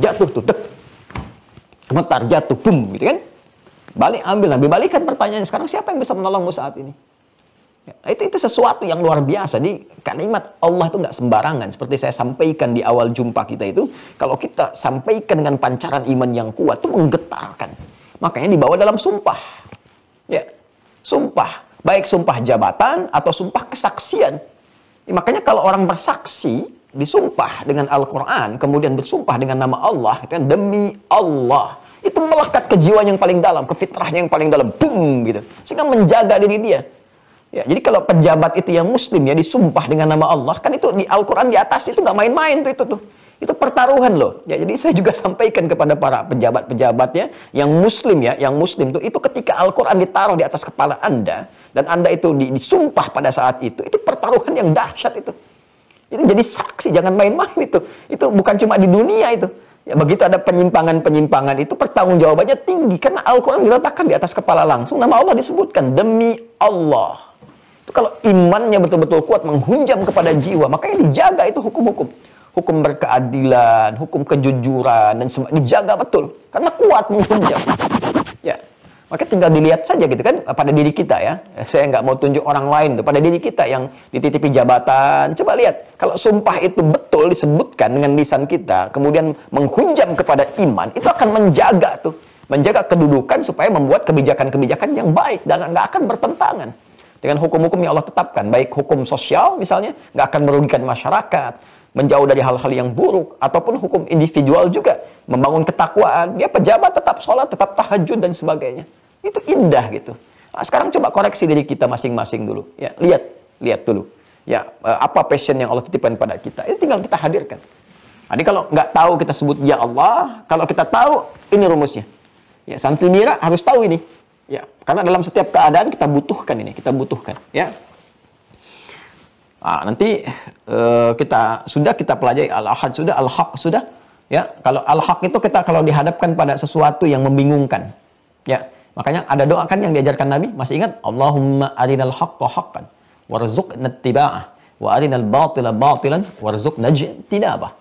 Jatuh tuh, gemetar jatuh, bum, gitu kan? Balik ambil, Nabi balikan pertanyaannya, sekarang siapa yang bisa menolongmu saat ini? Ya, itu sesuatu yang luar biasa. Di kalimat Allah itu nggak sembarangan. Seperti saya sampaikan di awal jumpa kita itu, kalau kita sampaikan dengan pancaran iman yang kuat itu menggetarkan. Makanya dibawa dalam sumpah. Ya. Sumpah, baik sumpah jabatan atau sumpah kesaksian. Ya, makanya kalau orang bersaksi, disumpah dengan Al-Quran, kemudian bersumpah dengan nama Allah, itu kan demi Allah. Itu melekat ke jiwa yang paling dalam, ke fitrahnya yang paling dalam, boom, gitu. Sehingga menjaga diri dia. Ya, jadi kalau pejabat itu yang muslim ya disumpah dengan nama Allah, kan itu di Al-Quran di atas itu nggak main-main tuh. Itu pertaruhan loh. Ya, jadi saya juga sampaikan kepada para pejabat-pejabatnya yang muslim ya, yang muslim itu ketika Al-Quran ditaruh di atas kepala Anda dan Anda itu disumpah pada saat itu pertaruhan yang dahsyat itu. Itu jadi saksi, jangan main-main itu. Itu bukan cuma di dunia itu. Ya, begitu ada penyimpangan-penyimpangan itu pertanggungjawabannya tinggi karena Al-Quran diletakkan di atas kepala langsung, nama Allah disebutkan demi Allah. Itu kalau imannya betul-betul kuat menghunjam kepada jiwa, makanya dijaga itu hukum-hukum. Hukum berkeadilan, hukum kejujuran, dan dijaga betul. Karena kuat menghunjam. Ya, makanya tinggal dilihat saja gitu kan, pada diri kita ya. Saya nggak mau tunjuk orang lain tuh, pada diri kita yang dititipi jabatan. Coba lihat, kalau sumpah itu betul disebutkan dengan lisan kita, kemudian menghunjam kepada iman, itu akan menjaga tuh. Menjaga kedudukan supaya membuat kebijakan-kebijakan yang baik, dan nggak akan bertentangan dengan hukum-hukum yang Allah tetapkan. Baik hukum sosial misalnya, nggak akan merugikan masyarakat, menjauh dari hal-hal yang buruk, ataupun hukum individual juga, membangun ketakwaan, dia pejabat tetap sholat, tetap tahajud, dan sebagainya. Itu indah gitu. Nah, sekarang coba koreksi diri kita masing-masing dulu. Ya, lihat dulu. Ya, apa passion yang Allah titipkan pada kita, itu tinggal kita hadirkan. Jadi kalau nggak tahu kita sebut ya Allah, kalau kita tahu, ini rumusnya. Ya, Santi Mira harus tahu ini. Ya, karena dalam setiap keadaan kita butuhkan ini, ya. Nah, nanti kita pelajari Al-Ahad sudah, Al-Haq sudah, ya. Kalau Al-Haq itu kita kalau dihadapkan pada sesuatu yang membingungkan, ya. Makanya ada doa kan yang diajarkan Nabi, masih ingat? Allahumma arinal haqqa haqqan warzuqna ittiba'ah wa arinal batila batilan warzuqna ijtinabah.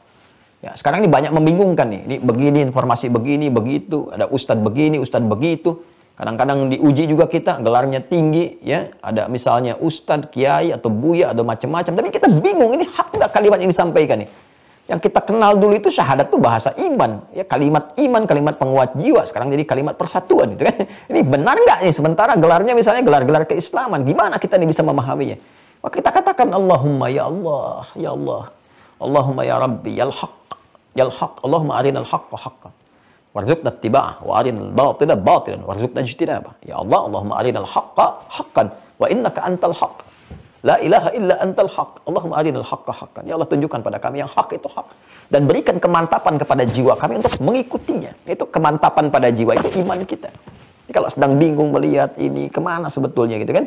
Ya, sekarang ini banyak membingungkan nih. Ini begini informasi begini, begitu, ada ustadz begini, ustadz begitu. Kadang-kadang diuji juga kita, gelarnya tinggi, ya. Ada misalnya ustadz, kiai, atau buya, atau macam-macam. Tapi kita bingung, ini hak nggak kalimat yang disampaikan nih. Yang kita kenal dulu itu syahadat itu bahasa iman. Ya, kalimat iman, kalimat penguat jiwa. Sekarang jadi kalimat persatuan. Gitu kan. Ini benar nggak nih? Sementara gelarnya misalnya gelar-gelar keislaman. Gimana kita nih bisa memahaminya? Maka kita katakan, Allahumma ya Allah, ya Allah. Allahumma ya Rabbi, ya Al-Haq, Allahumma arinal haqqa haqqan warzuqna ittiba'ah wa arinal batila batilan warzuqna ijtinabah. Ya Allah, Allahumma arinal haqqa haqqan wa innaka antal haqq. La ilaha illa antal haqq. Allahumma arinal haqqa haqqan. Ya Allah, tunjukkan pada kami yang hak itu hak dan berikan kemantapan kepada jiwa kami untuk mengikutinya. Itu kemantapan pada jiwa, itu iman kita. Jadi kalau sedang bingung melihat ini kemana sebetulnya gitu kan,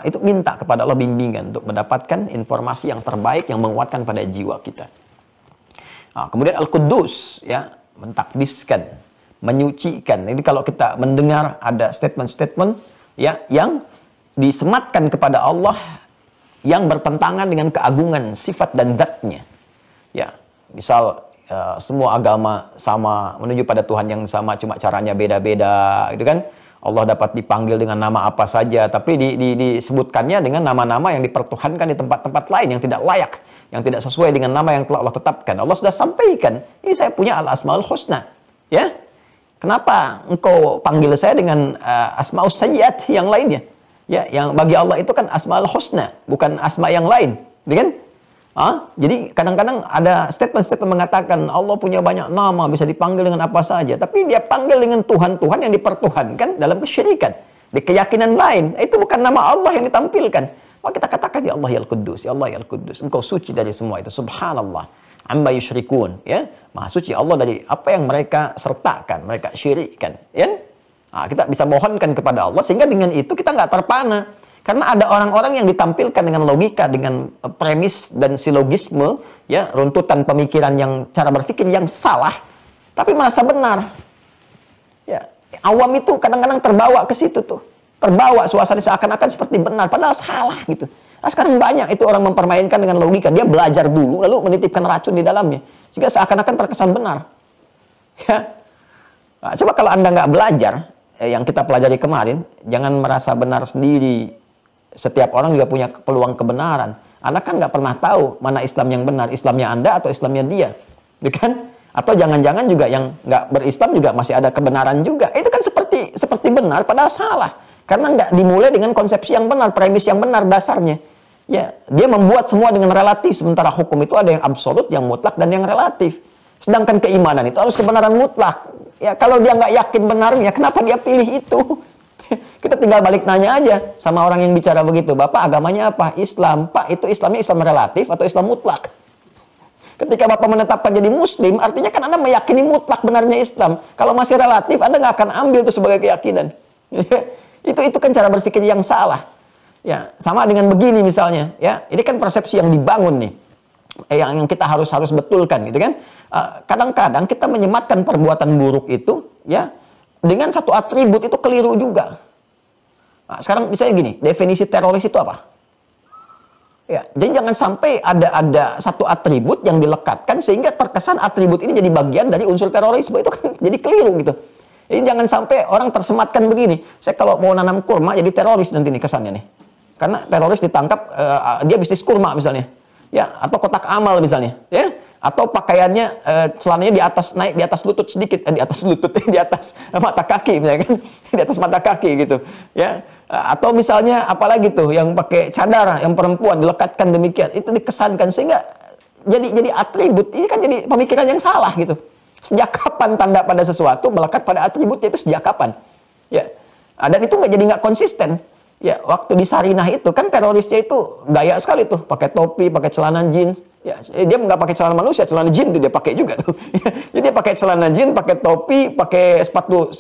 itu minta kepada Allah bimbingan untuk mendapatkan informasi yang terbaik yang menguatkan pada jiwa kita. Kemudian Al-Quddus, ya, mentakdiskan, menyucikan. Jadi kalau kita mendengar ada statement-statement ya yang disematkan kepada Allah yang bertentangan dengan keagungan sifat dan zat-Nya. Ya, misal semua agama sama, menuju pada Tuhan yang sama, cuma caranya beda-beda, gitu kan? Allah dapat dipanggil dengan nama apa saja, tapi disebutkannya dengan nama-nama yang dipertuhankan di tempat-tempat lain yang tidak layak, yang tidak sesuai dengan nama yang telah Allah tetapkan. Allah sudah sampaikan, ini saya punya al-asmaul husna. Ya, kenapa engkau panggil saya dengan asmaus sayyiat yang lainnya? Ya, yang bagi Allah itu kan asmaul husna, bukan asma yang lain, gitu kan? Jadi kadang-kadang ada statement-statement mengatakan Allah punya banyak nama, bisa dipanggil dengan apa saja, tapi dia panggil dengan Tuhan-Tuhan yang dipertuhankan dalam kesyirikan, di keyakinan lain. Itu bukan nama Allah yang ditampilkan. Maka kita katakan ya Allah ya Al-Quddus, ya Allah ya Al-Quddus, engkau suci dari semua itu, subhanallah amma yusyrikun, ya, maha suci Allah dari apa yang mereka sertakan, mereka syirikkan, ya. Kita bisa mohonkan kepada Allah sehingga dengan itu kita nggak terpana. Karena ada orang-orang yang ditampilkan dengan logika, dengan premis dan silogisme, ya, runtutan pemikiran yang cara berpikir yang salah, tapi merasa benar. Ya, awam itu kadang-kadang terbawa ke situ tuh. Terbawa suasana seakan-akan seperti benar, padahal salah gitu. Sekarang banyak itu orang mempermainkan dengan logika. Dia belajar dulu, lalu menitipkan racun di dalamnya. Sehingga seakan-akan terkesan benar. Ya. Coba kalau Anda nggak belajar, yang kita pelajari kemarin, jangan merasa benar sendiri. Setiap orang juga punya peluang kebenaran. Anda kan nggak pernah tahu mana Islam yang benar, Islamnya Anda atau Islamnya dia. Kan? Atau jangan-jangan juga yang nggak berislam juga masih ada kebenaran juga. Itu kan seperti benar, padahal salah. Karena nggak dimulai dengan konsepsi yang benar, premis yang benar dasarnya. Ya, dia membuat semua dengan relatif, sementara hukum itu ada yang absolut, yang mutlak, dan yang relatif. Sedangkan keimanan itu harus kebenaran mutlak. Ya, kalau dia nggak yakin benarnya, kenapa dia pilih itu? Kita tinggal balik nanya aja sama orang yang bicara begitu. Bapak agamanya apa? Islam. Pak, itu Islamnya Islam relatif atau Islam mutlak? Ketika Bapak menetapkan jadi Muslim, artinya kan Anda meyakini mutlak benarnya Islam. Kalau masih relatif, Anda nggak akan ambil itu sebagai keyakinan. Itu kan cara berpikir yang salah. Ya, sama dengan begini misalnya, ya. Ini kan persepsi yang dibangun nih. Yang kita harus betulkan gitu kan. Kadang-kadang kita menyematkan perbuatan buruk itu, ya, dengan satu atribut itu keliru juga. Nah, sekarang misalnya gini, definisi teroris itu apa? Ya, jadi jangan sampai ada satu atribut yang dilekatkan sehingga terkesan atribut ini jadi bagian dari unsur terorisme. Itu kan jadi keliru gitu. Jadi jangan sampai orang tersematkan begini. Saya kalau mau nanam kurma jadi teroris nanti nih kesannya nih. Karena teroris ditangkap, dia bisnis kurma misalnya. Ya, atau kotak amal misalnya. Ya, atau pakaiannya, celananya naik di atas lutut sedikit. Di atas lutut, di atas mata kaki misalnya kan. Di atas mata kaki gitu. Ya, atau misalnya apalagi tuh yang pakai cadar, yang perempuan dilekatkan demikian. Itu dikesankan sehingga jadi atribut. Ini kan jadi pemikiran yang salah gitu. Sejak kapan tanda pada sesuatu melekat pada atributnya itu sejak kapan? Ya, dan itu nggak konsisten. Ya, waktu di Sarinah itu kan terorisnya itu gaya sekali tuh, pakai topi, pakai celana jeans. Ya, dia nggak pakai celana manusia, celana jin itu dia pakai juga tuh. Jadi dia pakai celana jin, pakai topi, pakai sepatu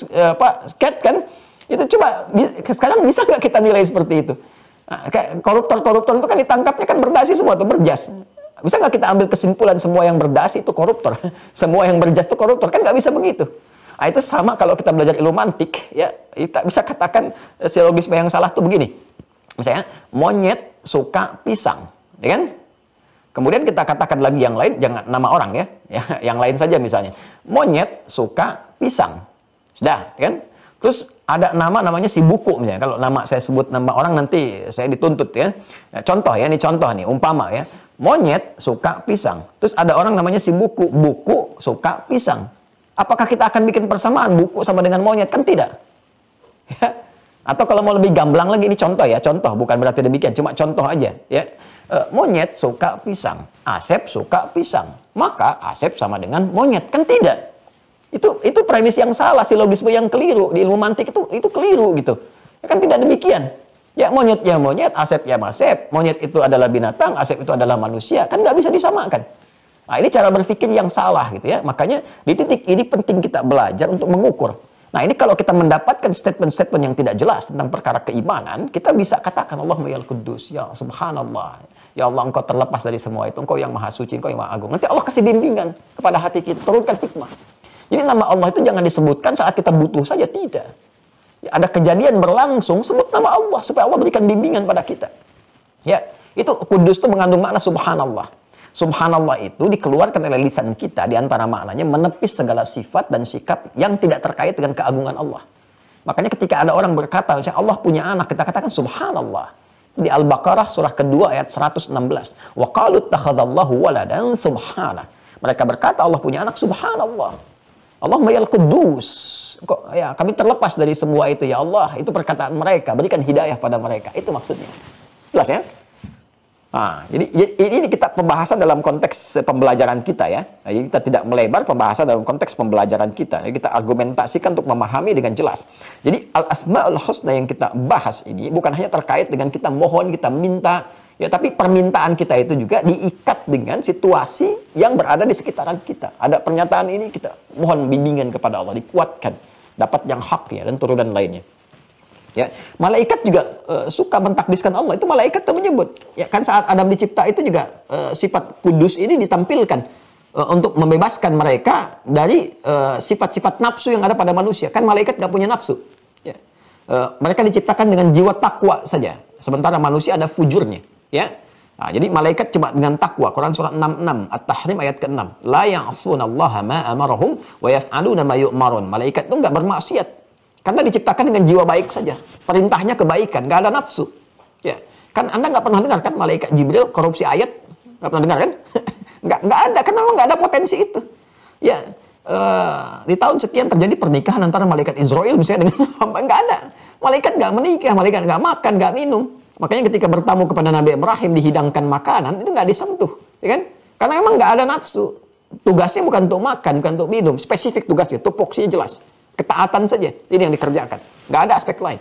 skate kan? Itu coba sekarang bisa nggak kita nilai seperti itu? Nah, kayak koruptor itu kan ditangkapnya kan berdasi semua tuh, berjas. Bisa nggak kita ambil kesimpulan semua yang berdasi itu koruptor? Semua yang berjas itu koruptor? Kan nggak bisa begitu. Nah, itu sama kalau kita belajar ilmu mantik, ya, kita bisa katakan silogisme yang salah tuh begini. Misalnya, monyet suka pisang, ya kan? Kemudian kita katakan lagi yang lain, jangan nama orang ya, yang lain saja misalnya. Monyet suka pisang, sudah, ya kan? Terus ada namanya si buku misalnya. Kalau nama saya sebut nama orang nanti saya dituntut ya. Contoh ya, ini contoh nih, umpama ya. Monyet suka pisang. Terus ada orang namanya si buku, buku suka pisang. Apakah kita akan bikin persamaan buku sama dengan monyet? Kan tidak. Ya. Atau kalau mau lebih gamblang lagi, ini contoh ya, contoh, bukan berarti demikian, cuma contoh aja. Ya. Monyet suka pisang, Asep suka pisang, maka Asep sama dengan monyet. Kan tidak. Itu premis yang salah, silogisme yang keliru. Di ilmu mantik itu keliru gitu. Ya kan tidak demikian. Ya monyet ya monyet, Asep ya Asep. Monyet itu adalah binatang, Asep itu adalah manusia. Kan nggak bisa disamakan. Nah, ini cara berpikir yang salah gitu ya. Makanya di titik ini penting kita belajar untuk mengukur. Nah, ini kalau kita mendapatkan statement-statement yang tidak jelas tentang perkara keimanan, kita bisa katakan Allahumma ya Al-Quddus, ya subhanallah. Ya Allah, engkau terlepas dari semua itu. Engkau yang maha suci, engkau yang maha agung. Nanti Allah kasih bimbingan kepada hati kita, turunkan hikmah. Jadi nama Allah itu jangan disebutkan saat kita butuh saja, tidak. Ya, ada kejadian berlangsung, sebut nama Allah supaya Allah berikan bimbingan pada kita. Ya, itu Kudus itu mengandung makna subhanallah. Subhanallah itu dikeluarkan oleh lisan kita, di antara maknanya menepis segala sifat dan sikap yang tidak terkait dengan keagungan Allah. Makanya ketika ada orang berkata, misalnya Allah punya anak, kita katakan subhanallah. Di Al-Baqarah surah kedua ayat 116. Wa qalu ittakhadallahu waladan subhana. Mereka berkata Allah punya anak, subhanallah. Allahumma yal quddus. Kok ya kami terlepas dari semua itu ya Allah. Itu perkataan mereka, berikan hidayah pada mereka. Itu maksudnya. Jelas ya? Nah, jadi ini kita pembahasan dalam konteks pembelajaran kita ya. Nah, jadi kita tidak melebar pembahasan dalam konteks pembelajaran kita. Jadi kita argumentasikan untuk memahami dengan jelas. Jadi al-asmaul husna yang kita bahas ini bukan hanya terkait dengan kita mohon, kita minta, ya, tapi permintaan kita itu juga diikat dengan situasi yang berada di sekitaran kita. Ada pernyataan ini, kita mohon bimbingan kepada Allah, dikuatkan, dapat yang hak ya, dan turunan lainnya. Ya, malaikat juga suka mentakdiskan Allah. Itu malaikat itu menyebut. Ya kan saat Adam dicipta itu juga sifat kudus ini ditampilkan untuk membebaskan mereka dari sifat-sifat nafsu yang ada pada manusia. Kan malaikat nggak punya nafsu. Ya. Mereka diciptakan dengan jiwa takwa saja. Sementara manusia ada fujurnya. Ya. Nah, jadi malaikat cuma dengan takwa. Quran surah 66 At-Tahrim ayat ke-6. La ya'sunallaha ma amarahum wa yaf'aluna ma yu'marun. Malaikat itu nggak bermaksiat. Karena diciptakan dengan jiwa baik saja. Perintahnya kebaikan, nggak ada nafsu. Ya, kan Anda nggak pernah dengar kan malaikat Jibril korupsi ayat? Nggak pernah dengar kan? nggak ada, karena memang nggak ada potensi itu. Ya, di tahun sekian terjadi pernikahan antara malaikat Israel misalnya dengan hamba, nggak ada. Malaikat nggak menikah, malaikat nggak makan, nggak minum. Makanya ketika bertamu kepada Nabi Ibrahim dihidangkan makanan, itu nggak disentuh. Ya kan? Karena memang nggak ada nafsu. Tugasnya bukan untuk makan, bukan untuk minum. Spesifik tugasnya, tupoksinya jelas. Ketaatan saja, ini yang dikerjakan. Nggak ada aspek lain.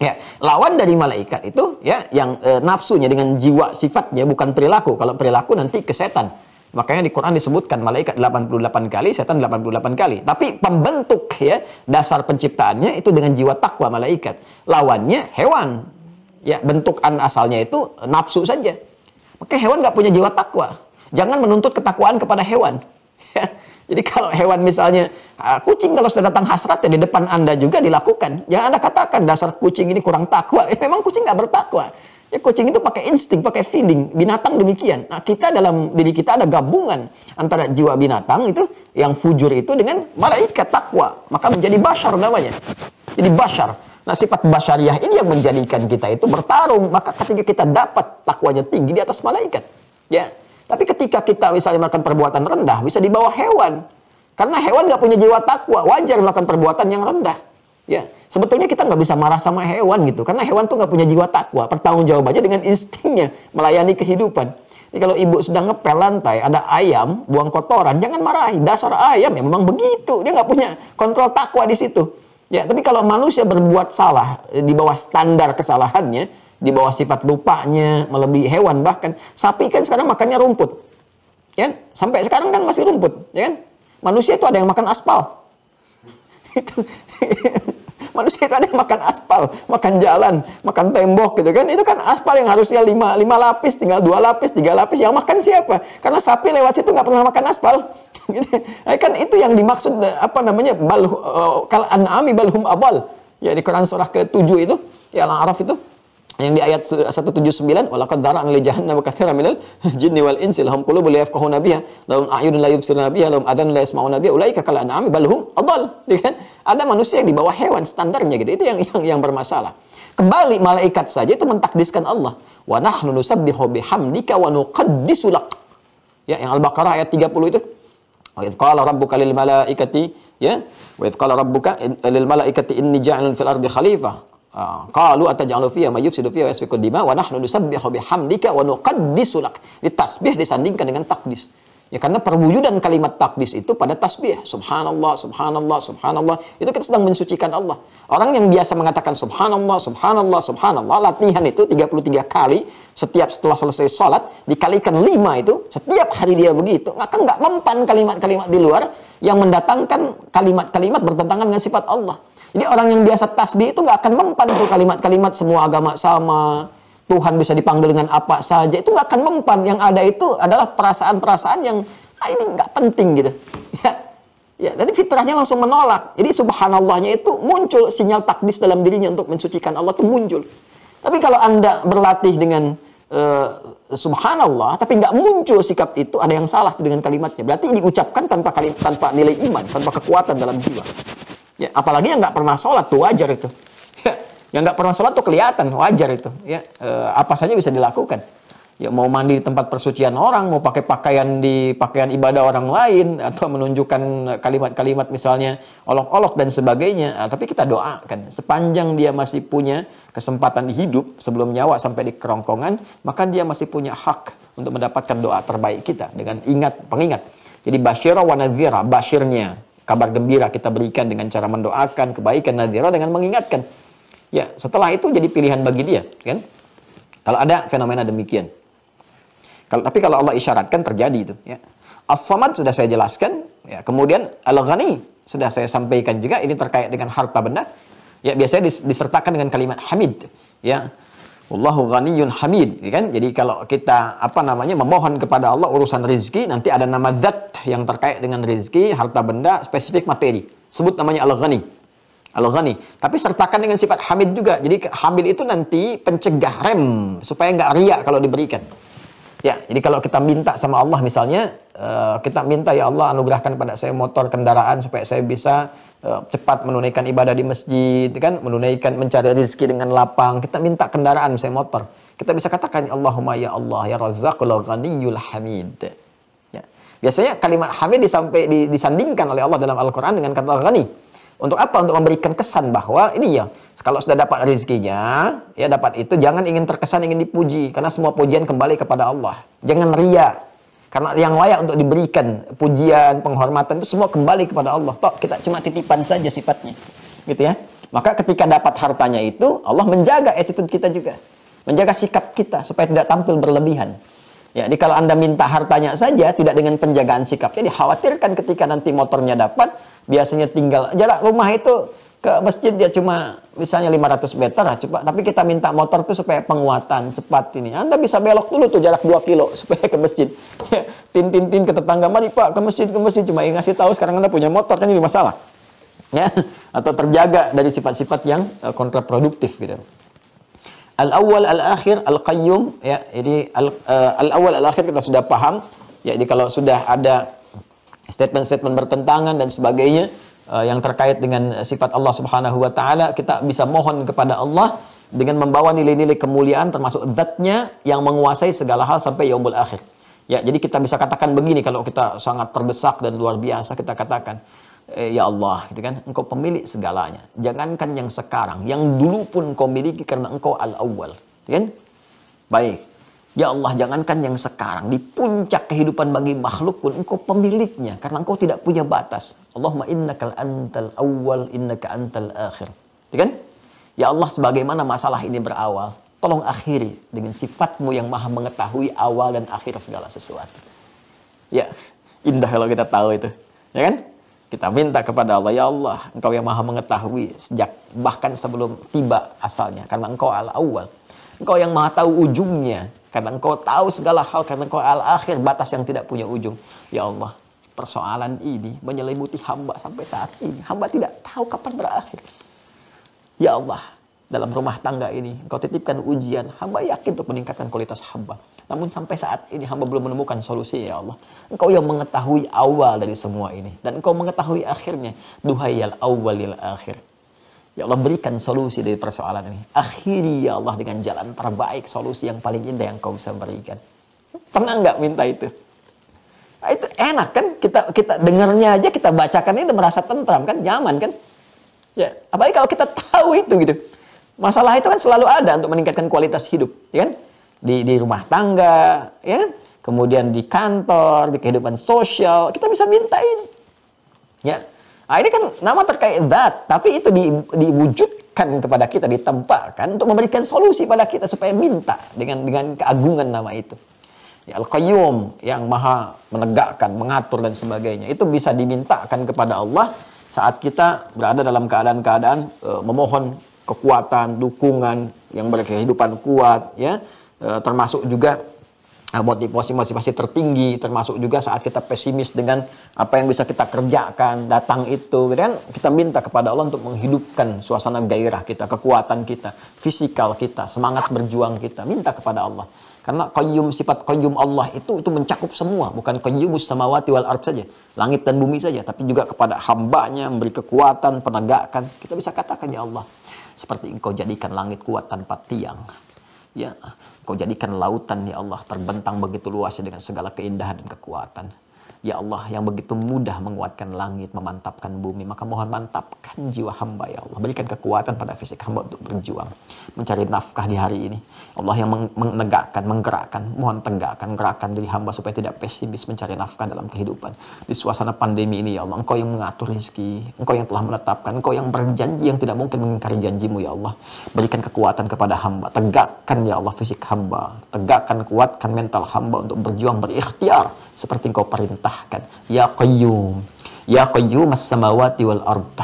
Ya, lawan dari malaikat itu ya yang nafsunya dengan jiwa sifatnya bukan perilaku. Kalau perilaku nanti ke setan. Makanya di Quran disebutkan malaikat 88 kali, setan 88 kali. Tapi pembentuk ya dasar penciptaannya itu dengan jiwa takwa malaikat. Lawannya hewan. Ya, bentukan asalnya itu nafsu saja. Makanya hewan nggak punya jiwa takwa. Jangan menuntut ketakwaan kepada hewan. Jadi kalau hewan misalnya, kucing kalau sudah datang hasrat ya di depan Anda juga dilakukan. Jangan Anda katakan dasar kucing ini kurang takwa. Memang kucing nggak bertakwa. Ya, kucing itu pakai insting, pakai feeling. Binatang demikian. Nah, kita dalam diri kita ada gabungan antara jiwa binatang itu, yang fujur itu dengan malaikat takwa. Maka menjadi bashar namanya. Jadi bashar. Nah, sifat basyariah ini yang menjadikan kita itu bertarung. Maka ketika kita dapat takwanya tinggi di atas malaikat. Ya. Tapi ketika kita misalnya melakukan perbuatan rendah, bisa di bawah hewan. Karena hewan nggak punya jiwa takwa, wajar melakukan perbuatan yang rendah. Ya, sebetulnya kita nggak bisa marah sama hewan gitu, karena hewan tuh nggak punya jiwa takwa. Pertanggungjawabannya dengan instingnya melayani kehidupan. Jadi kalau ibu sedang ngepel lantai, ada ayam buang kotoran, jangan marahi. Dasar ayam ya memang begitu, dia nggak punya kontrol takwa di situ. Ya, tapi kalau manusia berbuat salah di bawah standar kesalahannya, di bawah sifat lupanya, melebihi hewan bahkan. Sapi kan sekarang makannya rumput. Ya, sampai sekarang kan masih rumput, ya kan? Manusia itu ada yang makan aspal. Manusia itu ada yang makan aspal, makan jalan, makan tembok gitu kan. Itu kan aspal yang harusnya 5 lapis, tinggal 2 lapis, 3 lapis. Yang makan siapa? Karena sapi lewat situ nggak pernah makan aspal. Kan itu yang dimaksud apa namanya? Kal an'ami balhum adal. Ya di Quran surah ke-7 itu, ya Al-A'raf itu. Yang di ayat 179, walaqad dzara'na li jahannama katsiran minal jinni wal insi lahum qulubun la yafqahuna biha lahum a'yunun la yubsiruna biha lahum adhanun la yasma'una biha ulaika kal an'ami bal hum adall. Kan? Ada manusia yang di bawah hewan standarnya gitu. Itu yang bermasalah. Kembali malaikat saja itu mentakdiskan Allah. Wa nahnu nusabbihu bihamdika wa nuqaddisu lak. Ya, yang Al-Baqarah ayat 30 itu. Wa idz qala rabbuka lil malaikati ya, wa idz qala rabbuka lil malaikati inni ja'ilun fil ardi khalifah. Qalu ataj'alu fiha may yufsidu fiha wa yasfiku dima wa nahnu nusabbihu bihamdika wa nuqaddisu lak. Di tasbih disandingkan dengan takdis. Ya karena perwujudan kalimat takdis itu pada tasbih. Subhanallah, subhanallah, subhanallah. Itu kita sedang mensucikan Allah. Orang yang biasa mengatakan subhanallah, subhanallah, subhanallah, latihan itu 33 kali setiap setelah selesai sholat, dikalikan 5 itu, setiap hari dia begitu, akan nggak mempan kalimat-kalimat di luar yang mendatangkan kalimat-kalimat bertentangan dengan sifat Allah. Jadi orang yang biasa tasbih itu nggak akan mempan tuh kalimat-kalimat semua agama sama, Tuhan bisa dipanggil dengan apa saja, itu nggak akan mempan. Yang ada itu adalah perasaan-perasaan yang ini nggak penting gitu. Ya, jadi fitrahnya langsung menolak. Jadi subhanallahnya itu muncul sinyal takdis dalam dirinya untuk mensucikan Allah itu muncul. Tapi kalau Anda berlatih dengan subhanallah, tapi nggak muncul sikap itu, ada yang salah dengan kalimatnya. Berarti diucapkan tanpa nilai iman, tanpa kekuatan dalam jiwa. Ya, apalagi yang nggak pernah sholat tuh wajar itu. Yang nggak pernah sholat tuh kelihatan, wajar itu. Ya, apa saja bisa dilakukan. Ya, mau mandi di tempat persucian orang, mau pakai pakaian di pakaian ibadah orang lain, atau menunjukkan kalimat-kalimat misalnya olok-olok dan sebagainya. Tapi kita doakan, sepanjang dia masih punya kesempatan hidup sebelum nyawa sampai di kerongkongan, maka dia masih punya hak untuk mendapatkan doa terbaik kita dengan pengingat. Jadi basyira wa nadhira, basyirnya, kabar gembira kita berikan dengan cara mendoakan kebaikan, nadhira dengan mengingatkan. Ya, setelah itu jadi pilihan bagi dia, kan? Kalau ada fenomena demikian. Tapi kalau Allah isyaratkan terjadi itu, ya. As-Samad sudah saya jelaskan, ya. Kemudian Al-Ghani sudah saya sampaikan juga, ini terkait dengan harta benda. Ya, biasanya disertakan dengan kalimat hamid, ya. Wallahu ghaniyyun hamid, ya kan? Jadi kalau kita memohon kepada Allah urusan rezeki, nanti ada nama zat yang terkait dengan rezeki, harta benda, spesifik materi. Sebut namanya Al-Ghani. Al-Ghani. Tapi sertakan dengan sifat hamid juga. Jadi hamid itu nanti pencegah rem supaya nggak riya kalau diberikan. Ya, jadi kalau kita minta sama Allah misalnya, kita minta, ya Allah anugerahkan pada saya motor kendaraan supaya saya bisa cepat menunaikan ibadah di masjid, kan, mencari rezeki dengan lapang. Kita minta kendaraan, misalnya motor. Kita bisa katakan, Allahumma ya Allah ya Razzaqul Ghaniyyul Hamid. Ya. Biasanya kalimat hamid disandingkan oleh Allah dalam Al-Quran dengan kata ghani. Untuk apa? Untuk memberikan kesan bahwa ini ya, kalau sudah dapat rezekinya, ya dapat itu, jangan ingin terkesan ingin dipuji, karena semua pujian kembali kepada Allah. Jangan ria, karena yang layak untuk diberikan pujian, penghormatan itu semua kembali kepada Allah. Toh kita cuma titipan saja sifatnya, gitu ya. Maka ketika dapat hartanya itu, Allah menjaga attitude kita juga, menjaga sikap kita supaya tidak tampil berlebihan. Ya, jadi kalau Anda minta hartanya saja, tidak dengan penjagaan sikapnya, dikhawatirkan ketika nanti motornya dapat, biasanya tinggal jarak rumah itu ke masjid dia cuma misalnya 500 meter, tapi kita minta motor itu supaya penguatan cepat ini. Anda bisa belok dulu tuh jarak 2 kilo supaya ke masjid. Ya, tin ke tetangga, mari Pak ke masjid, cuma ngasih tahu sekarang Anda punya motor, kan ini masalah. Ya, atau terjaga dari sifat-sifat yang kontraproduktif gitu. Al-awwal, al-akhir, al-qayyum, ya. Jadi al-awwal, al-akhir kita sudah paham. Ya, jadi kalau sudah ada statement-statement bertentangan dan sebagainya yang terkait dengan sifat Allah Subhanahu wa taala, kita bisa mohon kepada Allah dengan membawa nilai-nilai kemuliaan termasuk zat-Nya yang menguasai segala hal sampai yaumul akhir. Ya, jadi kita bisa katakan begini kalau kita sangat terdesak dan luar biasa, kita katakan, ya Allah, gitu kan, Engkau pemilik segalanya. Jangankan yang sekarang, yang dulu pun Engkau miliki karena Engkau al-awwal, kan? Baik. Ya Allah, jangankan yang sekarang, di puncak kehidupan bagi makhluk pun Engkau pemiliknya karena Engkau tidak punya batas. Allahumma innakal antal awwal, innaka antal akhir. Gitu kan? Ya Allah, sebagaimana masalah ini berawal, tolong akhiri dengan sifat-Mu yang Maha mengetahui awal dan akhir segala sesuatu. Ya, indah kalau kita tahu itu. Ya kan? Kita minta kepada Allah, ya Allah, Engkau yang Maha mengetahui sejak bahkan sebelum tiba asalnya, karena Engkau al-awwal. Engkau yang Maha tahu ujungnya, karena Engkau tahu segala hal, karena Engkau al-akhir, batas yang tidak punya ujung. Ya Allah, persoalan ini menyelimuti hamba sampai saat ini. Hamba tidak tahu kapan berakhir. Ya Allah, dalam rumah tangga ini Engkau titipkan ujian, hamba yakin untuk meningkatkan kualitas hamba. Namun sampai saat ini hamba belum menemukan solusi, ya Allah. Engkau yang mengetahui awal dari semua ini, dan Engkau mengetahui akhirnya. Duhai al-awwalil akhir. Ya Allah, berikan solusi dari persoalan ini. Akhiri ya Allah dengan jalan terbaik, solusi yang paling indah yang Engkau bisa berikan. Pernah nggak minta itu? Nah, itu enak kan? Kita dengarnya aja, kita bacakan itu merasa tentram kan, nyaman kan? Ya, apalagi kalau kita tahu itu gitu. Masalah itu kan selalu ada untuk meningkatkan kualitas hidup, ya kan? Di rumah tangga, ya kan? Kemudian di kantor, di kehidupan sosial, kita bisa minta ini. Ya. Nah, ini kan nama terkait zat, tapi itu diwujudkan kepada kita, ditempatkan untuk memberikan solusi pada kita supaya minta dengan keagungan nama itu. Ya, Al-Qayyum yang Maha menegakkan, mengatur dan sebagainya. Itu bisa dimintakan kepada Allah saat kita berada dalam keadaan-keadaan memohon kekuatan, dukungan yang berkehidupan kuat, ya. Termasuk juga motivasi tertinggi, termasuk juga saat kita pesimis dengan apa yang bisa kita kerjakan, datang itu, kan kita minta kepada Allah untuk menghidupkan suasana gairah kita, kekuatan kita, fisikal kita, semangat berjuang kita, minta kepada Allah. Karena qayyum, sifat qayyum Allah itu mencakup semua, bukan qayyumus samawati wal ard saja, langit dan bumi saja, tapi juga kepada hambanya, memberi kekuatan, penegakan. Kita bisa katakan, ya Allah, seperti Engkau jadikan langit kuat tanpa tiang. Ya, Engkau jadikan lautan ya Allah terbentang begitu luasnya dengan segala keindahan dan kekuatan. Ya Allah, yang begitu mudah menguatkan langit, memantapkan bumi, maka mohon mantapkan jiwa hamba ya Allah. Berikan kekuatan pada fisik hamba untuk berjuang, mencari nafkah di hari ini. Allah yang menegakkan, menggerakkan, mohon tegakkan, gerakkan diri hamba supaya tidak pesimis mencari nafkah dalam kehidupan. Di suasana pandemi ini ya Allah, Engkau yang mengatur rezeki, Engkau yang telah menetapkan, Engkau yang berjanji yang tidak mungkin mengingkari janjimu ya Allah. Berikan kekuatan kepada hamba, tegakkan ya Allah fisik hamba, tegakkan, kuatkan mental hamba untuk berjuang, berikhtiar seperti Engkau perintahkan. Ya Qayyum, Ya Qayyum as-samawati wal ardh.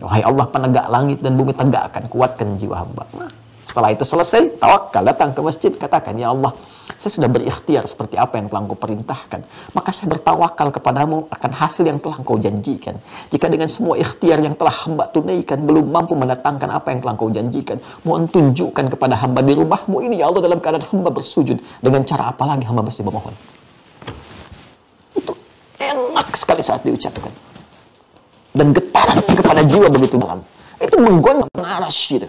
Wahai Allah penegak langit dan bumi, tegakkan, kuatkan jiwa hamba. Nah, setelah itu selesai, tawakal, datang ke masjid, katakan, ya Allah, saya sudah berikhtiar seperti apa yang telah Engkau perintahkan. Maka saya bertawakal kepadamu akan hasil yang telah Engkau janjikan. Jika dengan semua ikhtiar yang telah hamba tunaikan belum mampu mendatangkan apa yang telah Engkau janjikan, mohon tunjukkan kepada hamba di rumahmu ini ya Allah dalam keadaan hamba bersujud. Dengan cara apa lagi hamba mesti memohon? Enak sekali saat diucapkan. Dan getaran kepada jiwa begitu dalam. Itu menggoyang aras gitu.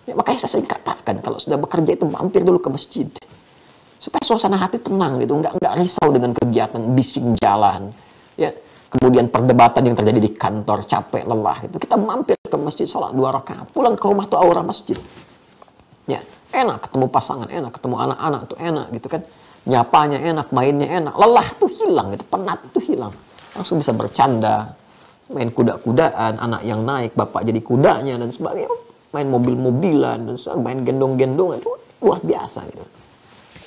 Ya, makanya saya sering katakan, kalau sudah bekerja itu mampir dulu ke masjid. Supaya suasana hati tenang gitu. Nggak risau dengan kegiatan bising jalan. Ya, kemudian perdebatan yang terjadi di kantor, capek, lelah. Itu kita mampir ke masjid, salat 2 rakaat. Pulang ke rumah tuh aura masjid. Ya, enak ketemu pasangan, enak ketemu anak-anak tuh enak gitu kan. Nyapanya enak, mainnya enak, lelah tuh hilang gitu, penat tuh hilang, langsung bisa bercanda, main kuda-kudaan, anak yang naik, bapak jadi kudanya dan sebagainya, main mobil-mobilan dan sebagainya, main gendong-gendongan, itu luar biasa gitu.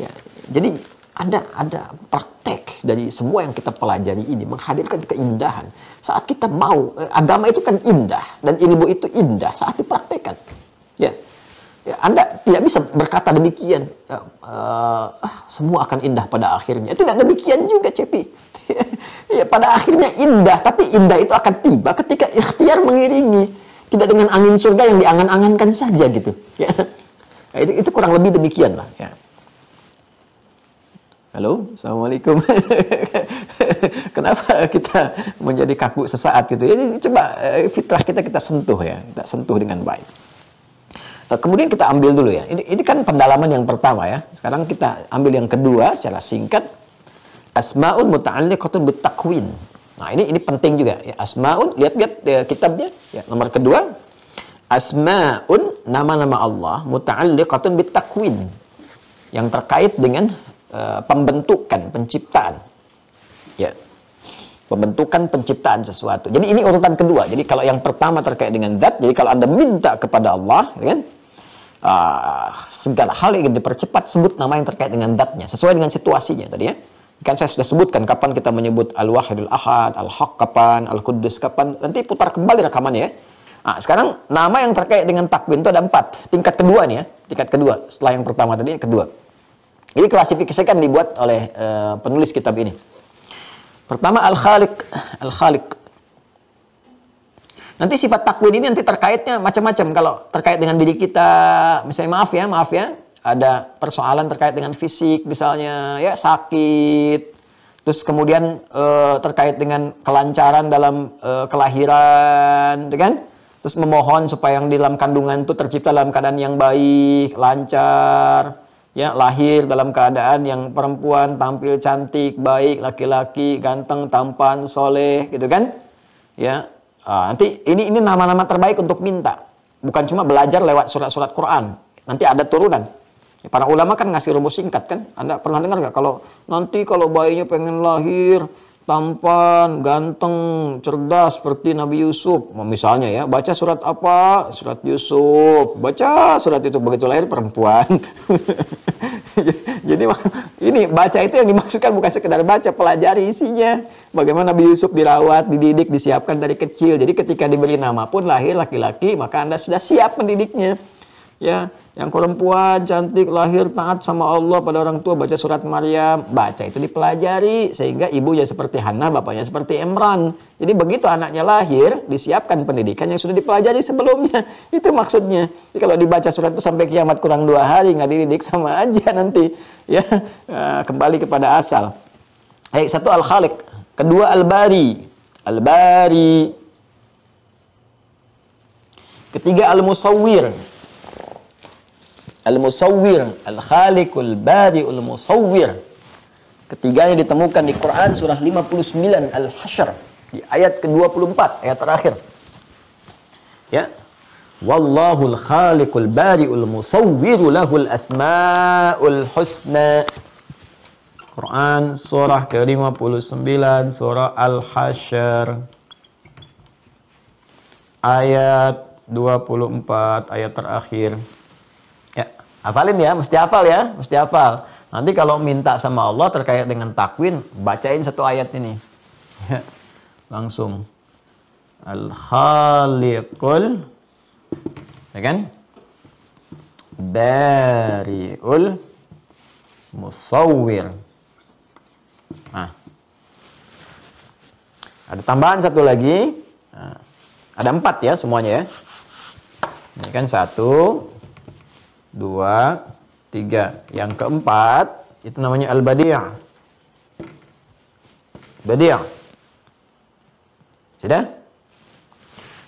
Ya, jadi ada praktek dari semua yang kita pelajari ini menghadirkan keindahan. Saat kita mau, agama itu kan indah dan ilmu itu indah saat dipraktekkan. Ya. Ya, Anda tidak bisa berkata demikian, semua akan indah pada akhirnya. Tidak demikian juga, Cepi. Ya, pada akhirnya indah, tapi indah itu akan tiba ketika ikhtiar mengiringi. Tidak dengan angin surga yang diangan-angankan saja gitu. Ya. Nah, itu kurang lebih demikian lah. Ya. Halo, Assalamualaikum. Kenapa kita menjadi kaku sesaat gitu? Ini coba fitrah kita sentuh ya, kita sentuh dengan baik. Kemudian kita ambil dulu ya. Ini kan pendalaman yang pertama ya. Sekarang kita ambil yang kedua secara singkat. Asma'un muta'alliqatun bitakwin. Nah, ini penting juga ya. Asma'un, lihat kitabnya ya. Nomor kedua, asma'un, nama-nama Allah muta'alliqatun bitakwin. Yang terkait dengan pembentukan, penciptaan. Ya. Pembentukan, penciptaan sesuatu. Jadi ini urutan kedua. Jadi kalau yang pertama terkait dengan zat, jadi kalau Anda minta kepada Allah, kan, segala hal yang dipercepat, sebut nama yang terkait dengan zatnya, sesuai dengan situasinya tadi ya. Kan saya sudah sebutkan kapan kita menyebut Al-Wahidul Ahad, Al-Haq kapan, Al-Quddus kapan, nanti putar kembali rekamannya ya. Nah, sekarang nama yang terkait dengan takwin itu ada 4. Tingkat kedua nih ya, tingkat kedua. Setelah yang pertama tadi, yang kedua. Ini klasifikasikan dibuat oleh penulis kitab ini. Pertama Al-Khaliq. Nanti sifat takwin ini nanti terkaitnya macam-macam. Kalau terkait dengan diri kita, misalnya maaf ya, ada persoalan terkait dengan fisik misalnya, ya sakit. Terus kemudian terkait dengan kelancaran dalam kelahiran, kan? Terus memohon supaya yang di dalam kandungan itu tercipta dalam keadaan yang baik, lancar. Ya, lahir dalam keadaan yang perempuan tampil cantik, baik, laki-laki ganteng, tampan, soleh, gitu kan? Ya, nanti ini nama-nama terbaik untuk minta. Bukan cuma belajar lewat surat-surat Quran. Nanti ada turunan. Ya, para ulama kan ngasih rumus singkat kan? Anda pernah dengar nggak? Kalau bayinya pengen lahir tampan, ganteng, cerdas seperti Nabi Yusuf. Misalnya ya, baca surat apa? Surat Yusuf. Baca surat itu, begitu lahir perempuan. Jadi ini baca itu yang dimaksudkan bukan sekedar baca, pelajari isinya. Bagaimana Nabi Yusuf dirawat, dididik, disiapkan dari kecil. Jadi ketika diberi nama pun lahir laki-laki, maka Anda sudah siap mendidiknya. Ya, yang perempuan cantik lahir taat sama Allah pada orang tua, baca surat Maryam, baca itu dipelajari sehingga ibunya seperti Hannah, bapaknya seperti Imran. Jadi begitu anaknya lahir, disiapkan pendidikan yang sudah dipelajari sebelumnya. Itu maksudnya. Jadi kalau dibaca surat itu sampai kiamat kurang 2 hari nggak dididik, sama aja nanti. Ya, kembali kepada asal. Satu Al-Khaliq, kedua Al-Bari. Al-Bari. Ketiga, al-musawwir. Al-musawwir, al-khaliqul bari'ul musawwir. Ketiganya ditemukan di Quran surah 59 Al-Hasyr di ayat ke-24, ayat terakhir. Ya. Wallahul khaliqul bari'ul musawwiru lahul asmaul husna. Quran surah ke-59 surah Al-Hasyr ayat 24, ayat terakhir. Ya, hafalin ya, mesti hafal ya, mesti hafal. Nanti kalau minta sama Allah terkait dengan takwin, bacain satu ayat ini. Ya, langsung. Al-Khaliqul, ya kan? Bari'ul Musawwir. Nah, ada tambahan satu lagi. Nah, ada 4 ya semuanya ya. Ini kan 1, 2, 3. Yang keempat itu namanya al-badi'. Badi'. Sudah?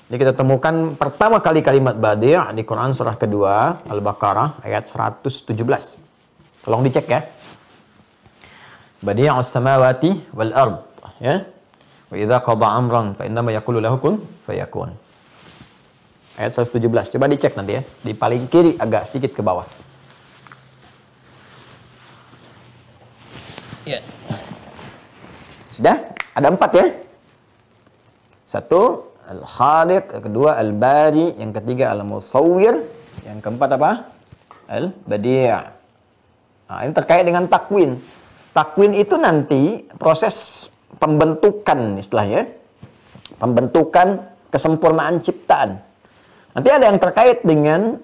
Jadi kita temukan pertama kali kalimat badi' di Quran surah kedua Al-Baqarah ayat 117. Tolong dicek ya. Badi'us samawati wal ard, ya. Wa idza qada amran fa innama yaqulu lahu kun fayakun. Ayat 117. Coba dicek nanti ya, di paling kiri agak sedikit ke bawah. Ya. Sudah? Ada 4 ya. 1 al-khaliq, yang kedua al-bari, yang ketiga al-musawwir, yang keempat apa? Al-badi'. Nah, ini terkait dengan takwin. Takwin itu nanti proses pembentukan istilahnya. Pembentukan kesempurnaan ciptaan. Nanti ada yang terkait dengan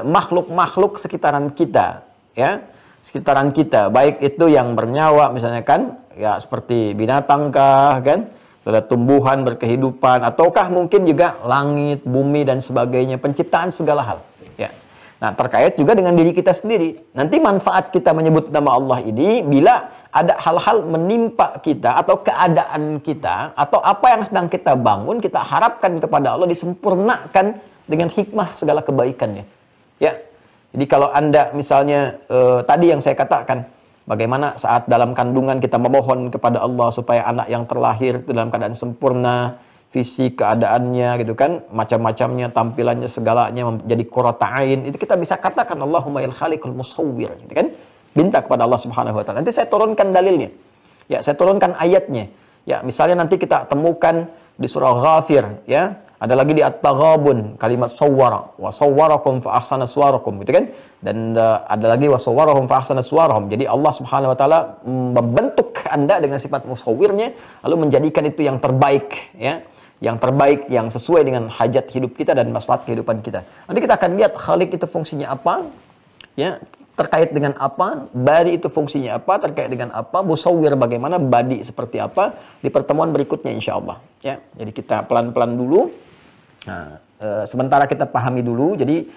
makhluk-makhluk sekitaran kita, ya. Sekitaran kita, baik itu yang bernyawa misalnya kan, ya seperti binatang kah kan, ada tumbuhan berkehidupan, ataukah mungkin juga langit, bumi dan sebagainya, penciptaan segala hal, ya. Nah, terkait juga dengan diri kita sendiri. Nanti manfaat kita menyebut nama Allah ini bila ada hal-hal menimpa kita atau keadaan kita atau apa yang sedang kita bangun, kita harapkan kepada Allah disempurnakan dengan hikmah segala kebaikannya. Ya. Jadi kalau Anda misalnya tadi yang saya katakan, bagaimana saat dalam kandungan kita memohon kepada Allah supaya anak yang terlahir dalam keadaan sempurna, fisik, keadaannya gitu kan, macam-macamnya, tampilannya, segalanya menjadi qurrata ain, itu kita bisa katakan Allahumma yal khaliqul musawwir, gitu kan? Minta kepada Allah Subhanahu wa taala. Nanti saya turunkan dalilnya. Ya, saya turunkan ayatnya. Ya, misalnya nanti kita temukan di surah Ghafir, ya. Ada lagi di At-Taghabun kalimat sawwara wa sawwarakum fa ahsana suwarakum, gitu kan? Dan ada lagi wa sawwarahum fa ahsana suwarahum. Jadi Allah Subhanahu wa taala membentuk Anda dengan sifat musawwirnya lalu menjadikan itu yang terbaik, ya. Yang terbaik, yang sesuai dengan hajat hidup kita dan maslahat kehidupan kita. Nanti kita akan lihat khaliq itu fungsinya apa, ya, terkait dengan apa, bari itu fungsinya apa, terkait dengan apa, musawwir bagaimana, badi seperti apa di pertemuan berikutnya insyaallah, ya. Jadi kita pelan-pelan dulu. Nah, sementara kita pahami dulu. Jadi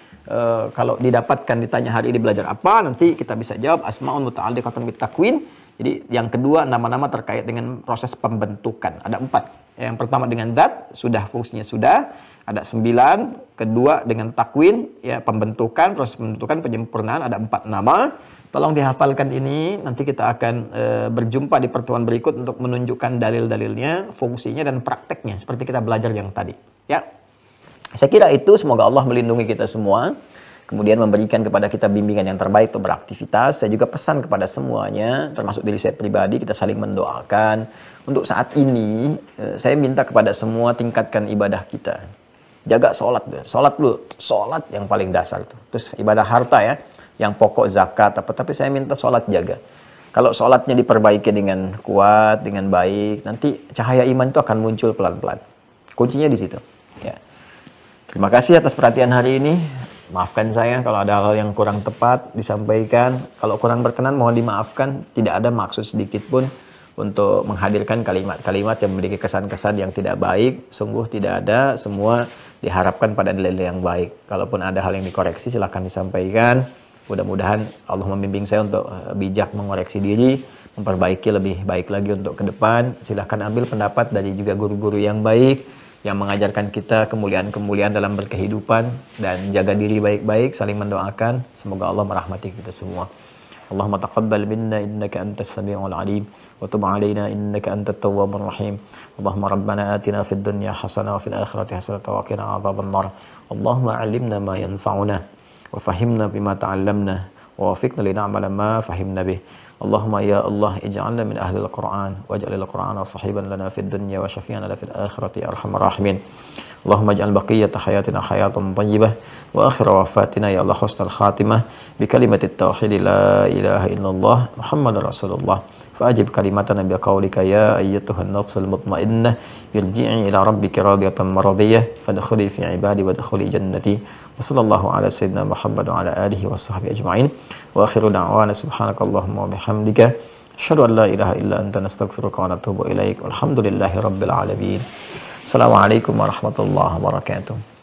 kalau didapatkan ditanya hari ini belajar apa, nanti kita bisa jawab asmaun muta'alliqatun bitakwin. Jadi yang kedua nama-nama terkait dengan proses pembentukan. Ada 4. Yang pertama dengan zat, sudah fungsinya sudah. Ada 9. Kedua dengan takwin, ya pembentukan, proses pembentukan, penyempurnaan. Ada 4 nama. Tolong dihafalkan ini. Nanti kita akan berjumpa di pertemuan berikut untuk menunjukkan dalil-dalilnya, fungsinya dan prakteknya seperti kita belajar yang tadi. Ya. Saya kira itu, semoga Allah melindungi kita semua. Kemudian memberikan kepada kita bimbingan yang terbaik untuk beraktivitas. Saya juga pesan kepada semuanya, termasuk diri saya pribadi, kita saling mendoakan. Untuk saat ini, saya minta kepada semua tingkatkan ibadah kita. Jaga sholat dulu. Sholat yang paling dasar itu. Terus ibadah harta ya, yang pokok zakat apa. Tapi saya minta sholat jaga. Kalau sholatnya diperbaiki dengan kuat, dengan baik, nanti cahaya iman itu akan muncul pelan-pelan. Kuncinya di situ. Ya. Terima kasih atas perhatian hari ini. Maafkan saya kalau ada hal yang kurang tepat disampaikan. Kalau kurang berkenan mohon dimaafkan. Tidak ada maksud sedikit pun untuk menghadirkan kalimat-kalimat yang memiliki kesan-kesan yang tidak baik. Sungguh tidak ada. Semua diharapkan pada nilai yang baik. Kalaupun ada hal yang dikoreksi silahkan disampaikan. Mudah-mudahan Allah membimbing saya untuk bijak mengoreksi diri, memperbaiki lebih baik lagi untuk ke depan. Silahkan ambil pendapat dari juga guru-guru yang baik. yang mengajarkan kita kemuliaan-kemuliaan dalam berkehidupan, dan jaga diri baik-baik, saling mendoakan. Semoga Allah merahmati kita semua. Allahumma taqabbal minna innaka antas samiul alim wa tub alaina innaka antat tawwabur rahim. Allahumma rabbana atina fid dunya hasanah wa fil akhirati hasanah wa qina adzabannar. Allahumma 'allimna ma yanfa'una wa fahimna bima ta'allamna wa wafiqna lin'amala ma fahimna bih. Allahumma ya Allah ij'alna min ahli al-Qur'an waj'al al-Qur'ana sahiban lana fid dunya wa syafi'an lana fil akhirati ya arhamar rahimin. Allahumma ij'al baqiyata hayatina hayatan thayyibah wa akhir wafatina ya Allah husnal khatimah bi kalimatit tauhid la ilaha illallah Muhammadur Rasulullah. Fa'ajib kalimatana bi qaulika ya ayyatuhan nafsul mutmainnah irji'i ila rabbika radiyatan maradiyah fadkhuli fi ibadi wadkhuli jannati. Wa sallallahu ala sayyidina Muhammad wa ala alihi wa sahbihi ajma'in. Wa akhiru da'wana subhanakallahumma wa bihamdika asyhadu an la ilaha illa anta nastaghfiruka wa natubu ilaik. Walhamdulillahi rabbil alamin. Assalamualaikum warahmatullahi wabarakatuh.